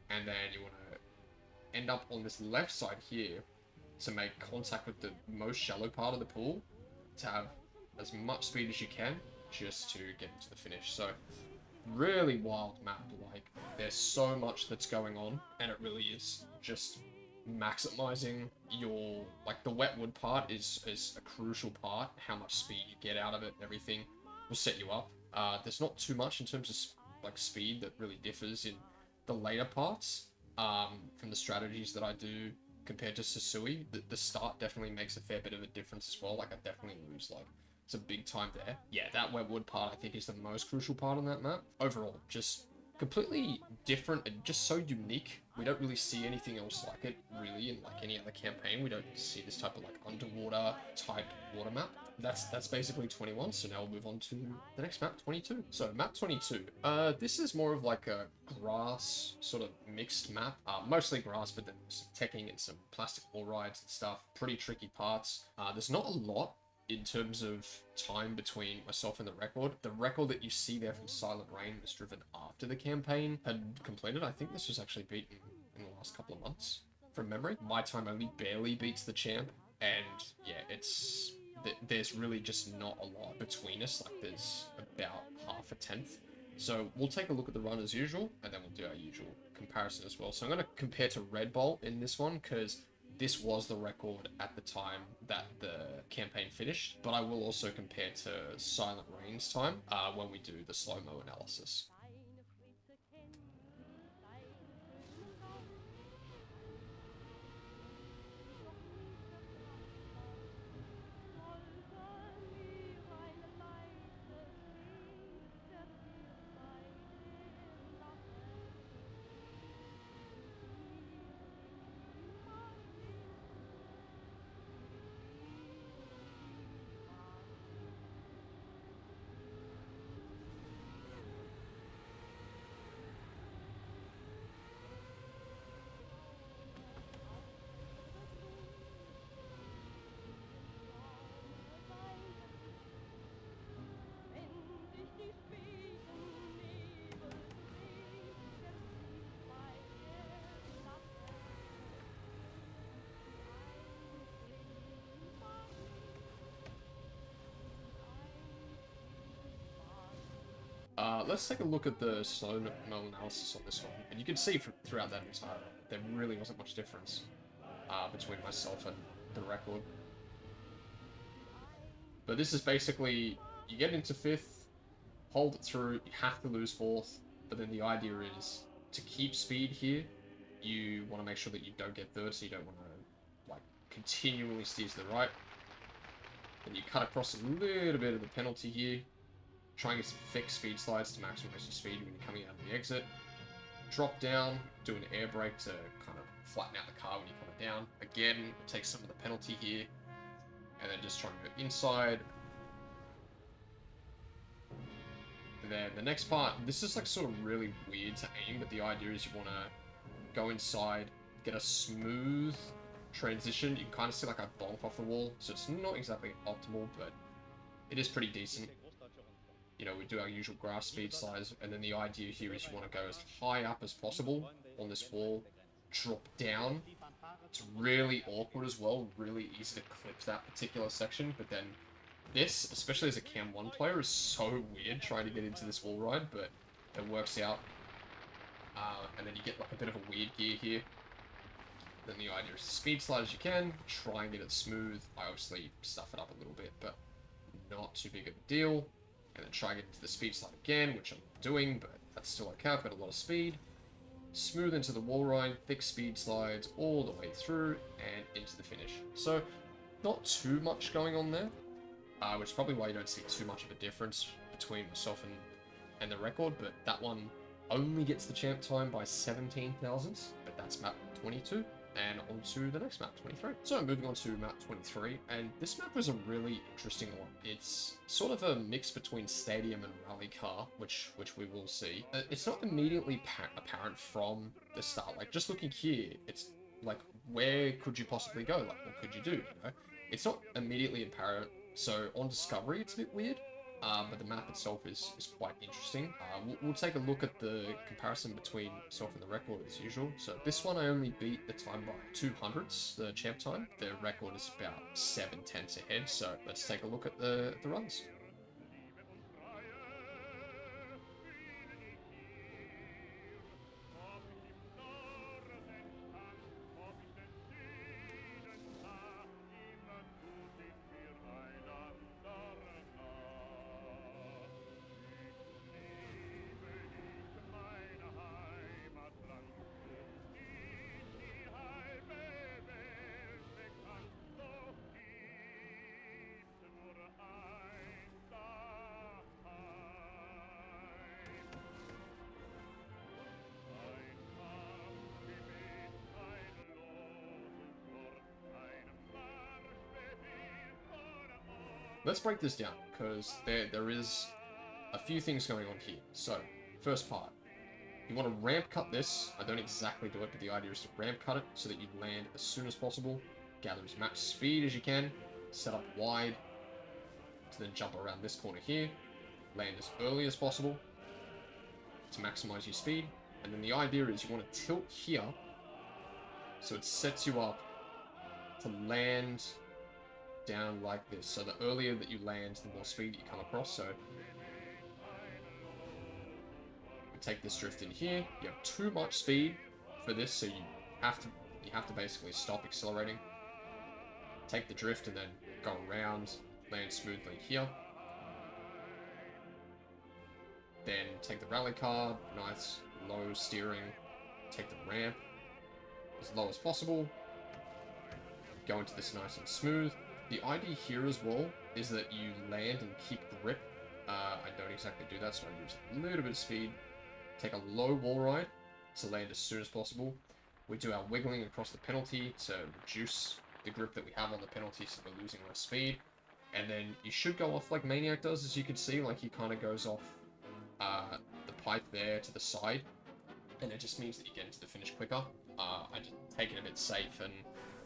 And then you want to end up on this left side here to make contact with the most shallow part of the pool to have as much speed as you can just to get into the finish. So really wild map. Like there's so much that's going on, and it really is just maximizing your, like the wet wood part is a crucial part. How much speed you get out of it and everything will set you up. There's not too much in terms of like speed that really differs in the later parts from the strategies that I do compared to Sasui. The start definitely makes a fair bit of a difference as well. Like I definitely lose like some big time there. Yeah, that wet wood part I think is the most crucial part on that map. Overall, just completely different and just so unique. We don't really see anything else like it really in like any other campaign. We don't see this type of like underwater type water map. That's basically 21. So now we'll move on to the next map, 22. So map 22. This is more of like a grass sort of mixed map. Mostly grass, but then some teching and some plastic wall rides and stuff. Pretty tricky parts. There's not a lot in terms of time between myself and the record. The record that you see there from Silent Rain was driven after the campaign had completed. I think this was actually beaten in the last couple of months from memory. My time only barely beats the champ, and yeah, it's there's really just not a lot between us. Like there's about half a tenth. So we'll take a look at the run as usual, and then we'll do our usual comparison as well. So I'm going to compare to Red Bolt in this one because this was the record at the time that the campaign finished, but I will also compare to Silent Rain's time when we do the slow-mo analysis. Let's take a look at the slow-mo analysis on this one, and you can see throughout that entire there really wasn't much difference between myself and the record. But this is basically, you get into 5th, hold it through, you have to lose 4th, but then the idea is to keep speed here, you want to make sure that you don't get 3rd, so you don't want to like continually steer to the right. Then you cut across a little bit of the penalty here, try and get some fixed speed slides to maximize your speed when you're coming out of the exit. Drop down, do an air brake to kind of flatten out the car when you're coming down. Again, take some of the penalty here, and then just try and go inside. And then the next part, this is like sort of really weird to aim, but the idea is you want to go inside, get a smooth transition. You can kind of see like a bonk off the wall, so it's not exactly optimal, but it is pretty decent. You know, we do our usual grass speed slides, and then the idea here is you want to go as high up as possible on this wall, drop down. It's really awkward as well, really easy to clip that particular section, but then this, especially as a Cam 1 player, is so weird trying to get into this wall ride, but it works out. And then you get like a bit of a weird gear here. Then the idea is to speed slide as you can, try and get it smooth. I obviously stuff it up a little bit, but not too big of a deal. And then try and get into the speed slide again, which I'm doing, but that's still okay. I've got a lot of speed. Smooth into the wall ride, thick speed slides all the way through and into the finish. So not too much going on there, which is probably why you don't see too much of a difference between myself and the record, but that one only gets the champ time by 17 thousandths, but that's map 22. And on to the next map, 23. So moving on to map 23, and this map is a really interesting one. It's sort of a mix between stadium and rally car, which we will see. It's not immediately apparent from the start. Like, just looking here, it's like, where could you possibly go? Like, what could you do, you know? It's not immediately apparent, so on discovery, it's a bit weird. But the map itself is quite interesting. We'll take a look at the comparison between myself and the record as usual. So this one I only beat the time by 200ths, the champ time. The record is about 7/10 ahead, so let's take a look at the runs. Let's break this down, because there is a few things going on here. So, first part. You want to ramp cut this. I don't exactly do it, but the idea is to ramp cut it so that you land as soon as possible, gather as much speed as you can, set up wide, to then jump around this corner here, land as early as possible to maximize your speed. And then the idea is you want to tilt here so it sets you up to land down like this. So the earlier that you land, the more speed you come across. So we take this drift in here. You have too much speed for this, so you have to basically stop accelerating. Take the drift and then go around, land smoothly here. Then take the rally car, nice low steering. Take the ramp as low as possible. Go into this nice and smooth. The idea here as well is that you land and keep grip. I don't exactly do that, so I use a little bit of speed. Take a low wall ride to land as soon as possible. We do our wiggling across the penalty to reduce the grip that we have on the penalty so we're losing less speed. And then you should go off like Maniac does, as you can see, like he kind of goes off the pipe there to the side. And it just means that you get into the finish quicker. I just take it a bit safe and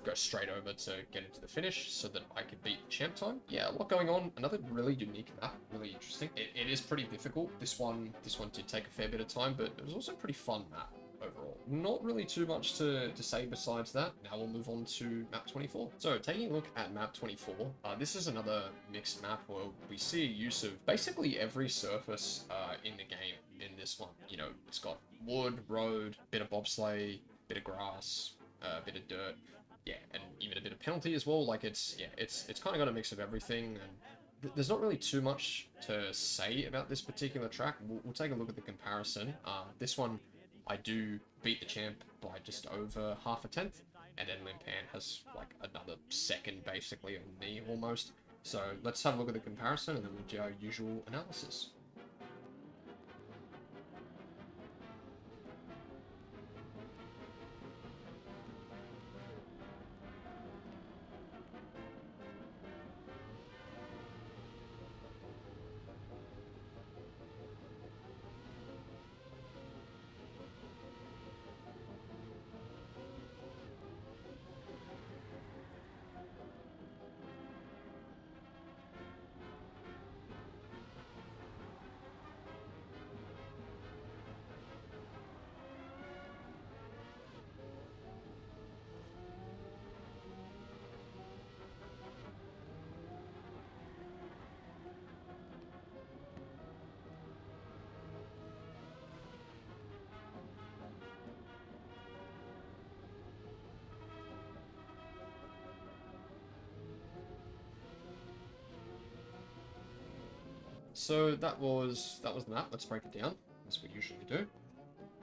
go straight over to get into the finish so that I can beat champ time. Yeah, a lot going on. Another really unique map, really interesting. It is pretty difficult. This one did take a fair bit of time, but it was also a pretty fun map overall. Not really too much to say besides that. Now we'll move on to map 24. So taking a look at map 24, this is another mixed map where we see a use of basically every surface in the game in this one. You know, it's got wood, road, bit of bobsleigh, bit of grass, a bit of dirt, yeah, and even a bit of penalty as well. Like it's kind of got a mix of everything, and there's not really too much to say about this particular track. We'll take a look at the comparison. This one, I do beat the champ by just over half a tenth, and then Limpan has like another second basically on me almost. So let's have a look at the comparison, and then we'll do our usual analysis. So that was the map. Let's break it down, as we usually do.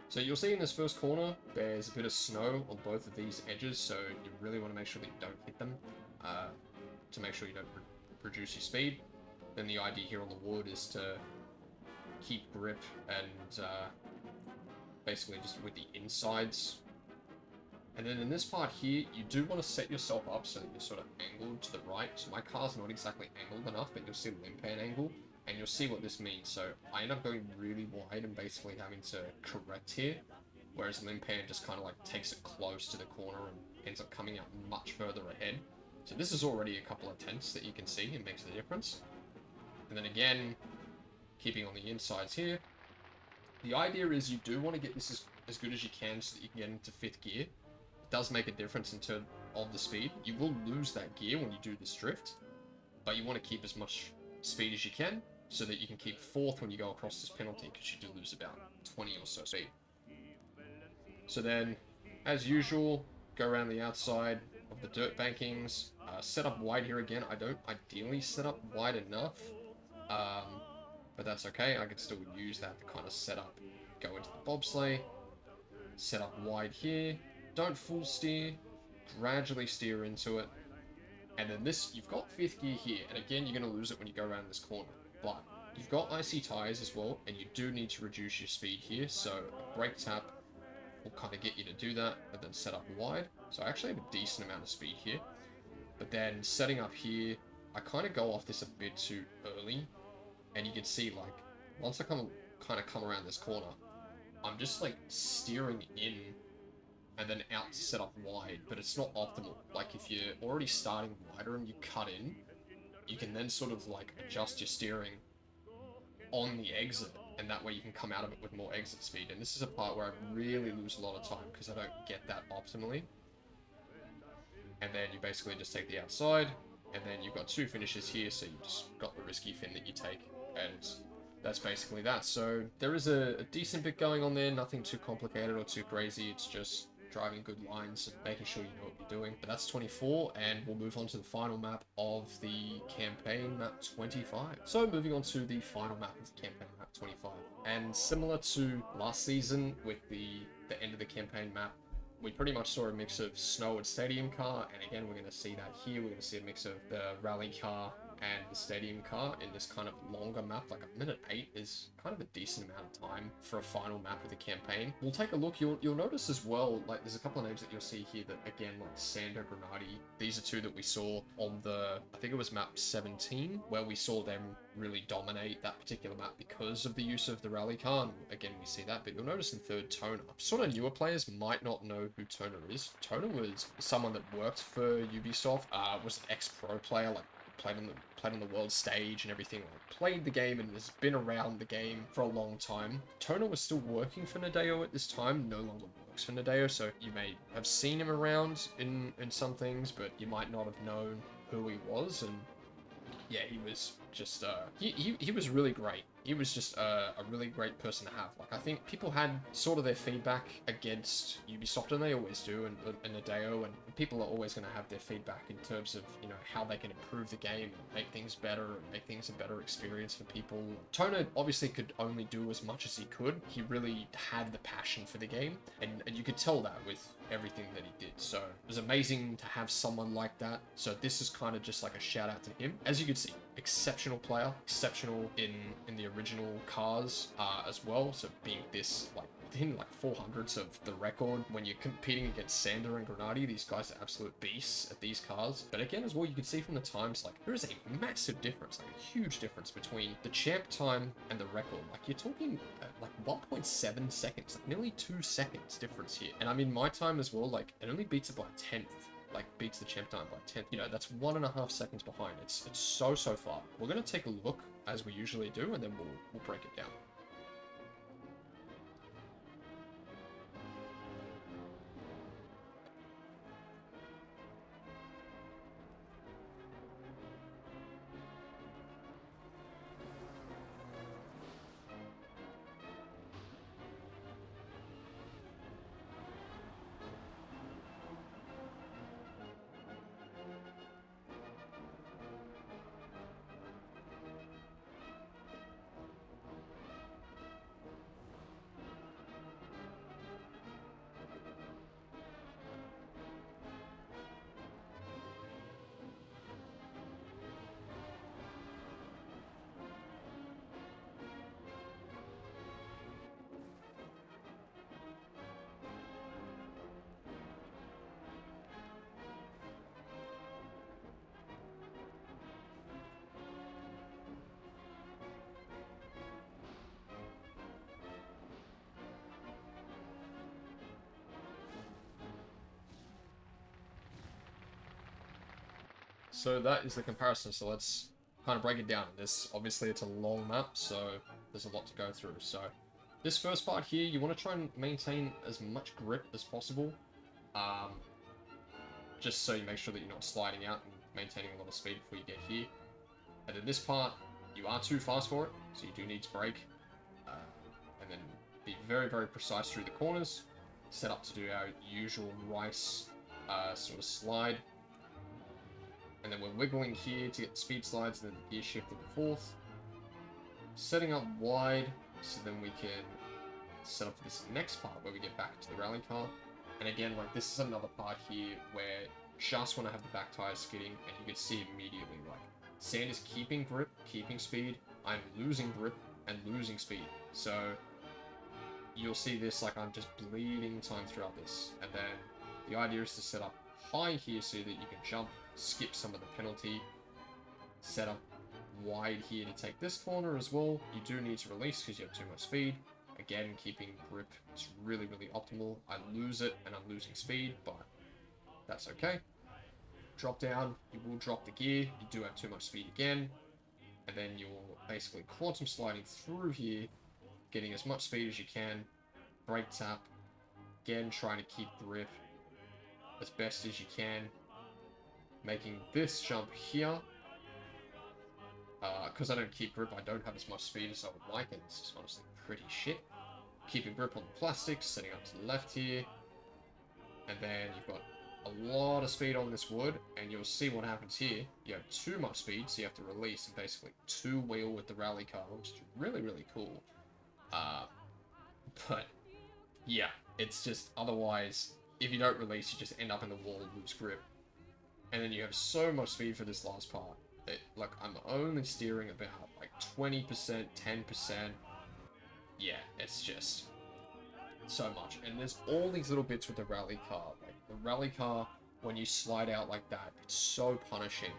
So you'll see in this first corner, there's a bit of snow on both of these edges, so you really want to make sure that you don't hit them, to make sure you don't reduce your speed. Then the idea here on the wood is to keep grip and basically just with the insides. And then in this part here, you do want to set yourself up so that you're sort of angled to the right. So my car's not exactly angled enough, but you'll see the Limpan angle. And you'll see what this means. So I end up going really wide and basically having to correct here, whereas Limpan just kind of like takes it close to the corner and ends up coming out much further ahead. So this is already a couple of tenths that you can see. It makes the difference. And then again, keeping on the insides here, the idea is you do want to get this as good as you can so that you can get into 5th gear. It does make a difference in terms of the speed. You will lose that gear when you do this drift, but you want to keep as much speed as you can, so that you can keep 4th when you go across this penalty, because you do lose about 20 or so speed. So then, as usual, go around the outside of the dirt bankings, set up wide here again. I don't ideally set up wide enough, but that's okay. I can still use that to kind of set up, go into the bobsleigh, set up wide here, don't full steer, gradually steer into it. And then this, you've got 5th gear here, and again, you're going to lose it when you go around this corner. But you've got icy tires as well, and you do need to reduce your speed here, so a brake tap will kind of get you to do that, and then set up wide. So I actually have a decent amount of speed here. But then setting up here, I kind of go off this a bit too early, and you can see, like, once I kind of come around this corner, I'm just, like, steering in and then out to set up wide, but it's not optimal. Like, if you're already starting wider and you cut in, you can then sort of like adjust your steering on the exit, and that way you can come out of it with more exit speed. And this is a part where I really lose a lot of time because I don't get that optimally. And then you basically just take the outside, and then you've got 2 finishes here, so you just got the risky fin that you take, and that's basically that. So there is a decent bit going on there, nothing too complicated or too crazy. It's just driving good lines and making sure you know what you're doing. But that's 24, and we'll move on to the final map of the campaign, map 25. So moving on to the final map of the campaign, map 25. And similar to last season with the end of the campaign map, we pretty much saw a mix of snow and stadium car, and again we're going to see that here. We're going to see a mix of the rally car and the stadium car in this kind of longer map. Like a minute 8 is kind of a decent amount of time for a final map of the campaign. We'll take a look. You'll notice as well, like there's a couple of names that you'll see here that again, like Sando Granati. These are 2 that we saw on the, I think it was map 17, where we saw them really dominate that particular map because of the use of the rally car. And again, we see that, but you'll notice in 3rd, Toner. Sort of newer players might not know who Toner is. Toner was someone that worked for Ubisoft, was an ex-pro player, like played on the world stage and everything, like played the game and has been around the game for a long time. Toner was still working for Nadeo at this time, no longer works for Nadeo, so you may have seen him around in some things, but you might not have known who he was. And yeah, he was just he was really great. he was just a really great person to have. Like, I think people had sort of their feedback against Ubisoft, and they always do, and Adeo, and people are always going to have their feedback in terms of, you know, how they can improve the game and make things better and make things a better experience for people. Toner obviously could only do as much as he could. He really had the passion for the game, and you could tell that with everything that he did. So it was amazing to have someone like that. So this is kind of just like a shout out to him. As you can see, exceptional player, exceptional in the original cars as well. So being this like within like 400s of the record when you're competing against Sander and Grenadi, these guys are absolute beasts at these cars. But again, as well, you can see from the times, like there is a massive difference, like a huge difference between the champ time and the record. Like you're talking like 1.7 seconds, like nearly 2 seconds difference here. And I mean, my time as well, like it only beats it by a 10th. Like beats the champ time by 10th. You know, that's 1.5 seconds behind. It's so far. We're gonna take a look as we usually do, and then we'll break it down. So that is the comparison. So let's kind of break it down. Obviously it's a long map, so there's a lot to go through. So this first part here, you want to try and maintain as much grip as possible. Just so you make sure that you're not sliding out and maintaining a lot of speed before you get here. And then this part, you are too fast for it, so you do need to brake. And then be very precise through the corners. Set up to do our usual rice sort of slide. And then we're wiggling here to get speed slides and then gear shifting forth. Setting up wide, so then we can set up for this next part where we get back to the rally car. And again, like this is another part here where just want to have the back tires skidding, and you can see immediately, like, Sand is keeping grip, keeping speed, I'm losing grip and losing speed. So you'll see this, like I'm just bleeding time throughout this. And then the idea is to set up high here so that you can jump, skip some of the penalty, set up wide here to take this corner as well. You do need to release because you have too much speed. Again, keeping grip is really optimal. I lose it and I'm losing speed, but that's okay. Drop down, you will drop the gear, you do have too much speed again, and then you're basically quantum sliding through here, getting as much speed as you can, brake tap, again trying to keep grip as best as you can, making this jump here. Because I don't keep grip, I don't have as much speed as I would like, and this is honestly pretty shit. Keeping grip on the plastics, setting up to the left here, and then you've got a lot of speed on this wood, and you'll see what happens here. You have too much speed, so you have to release and basically two-wheel with the rally car, which is really cool. But yeah, it's just otherwise, if you don't release, you just end up in the wall and lose grip. And then you have so much speed for this last part. Like, I'm only steering about, like, 20%, 10%. Yeah, it's just so much. And there's all these little bits with the rally car. Like, the rally car, when you slide out like that, it's so punishing.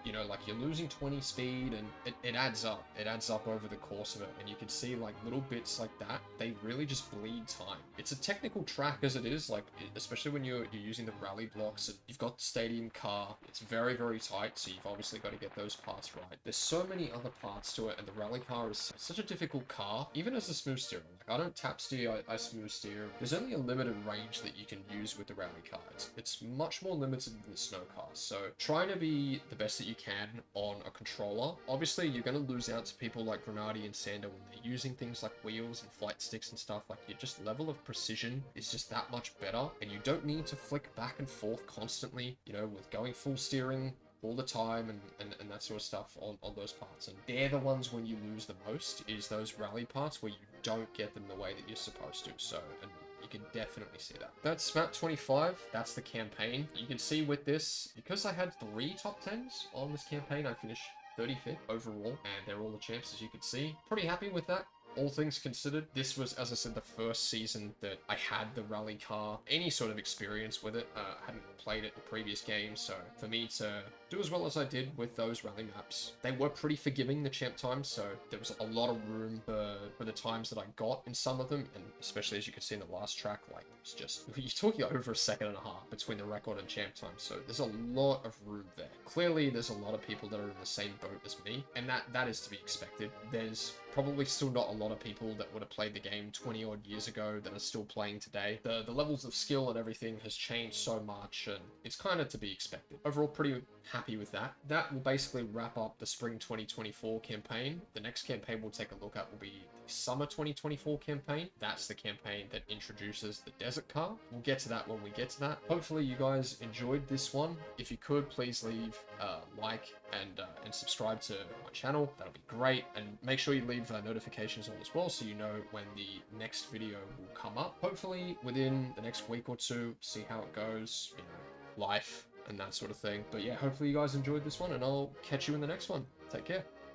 You know, like, you're losing 20 speed, and it adds up. It adds up over the course of it, and you can see, like, little bits like that, they really just bleed time. It's a technical track as it is, like, especially when you're using the rally blocks, and you've got the stadium car, it's very tight, so you've obviously got to get those parts right. There's so many other parts to it, and the rally car is such a difficult car, even as a smooth steerer. Like, I don't tap steer, I smooth steer. There's only a limited range that you can use with the rally car. It's much more limited than the snow car, so trying to be the best that you can on a controller. Obviously, you're going to lose out to people like Grenady and Sander when they're using things like wheels and flight sticks and stuff. Like, your just level of precision is just that much better, and you don't need to flick back and forth constantly, you know, with going full steering all the time and that sort of stuff on those parts. And they're the ones when you lose the most, is those rally parts where you don't get them the way that you're supposed to. So, and you can definitely see that. That's map 25. That's the campaign. You can see with this, because I had 3 top 10s on this campaign, I finished 35th overall, and they're all the champs, as you can see. Pretty happy with that. All things considered, this was, as I said, the first season that I had the rally car, any sort of experience with it. I hadn't played it in previous games, so for me to do as well as I did with those rally maps, they were pretty forgiving, the champ times, so there was a lot of room for the times that I got in some of them, and especially as you can see in the last track, like, it's just, you're talking over a second and a half between the record and champ time, so there's a lot of room there. Clearly, there's a lot of people that are in the same boat as me, and that is to be expected. There's probably still not a lot of people that would have played the game 20 odd years ago that are still playing today. The levels of skill and everything has changed so much, and it's kind of to be expected. Overall, pretty happy with that. That will basically wrap up the Spring 2024 campaign. The next campaign we'll take a look at will be the Summer 2024 campaign. That's the campaign that introduces the desert car. We'll get to that when we get to that. Hopefully you guys enjoyed this one. If you could, please leave a like and subscribe to my channel. That'll be great. And make sure you leave notifications on as well, so you know when the next video will come up. Hopefully within the next week or two, see how it goes, you know, life and that sort of thing. But yeah, hopefully you guys enjoyed this one, and I'll catch you in the next one. Take care.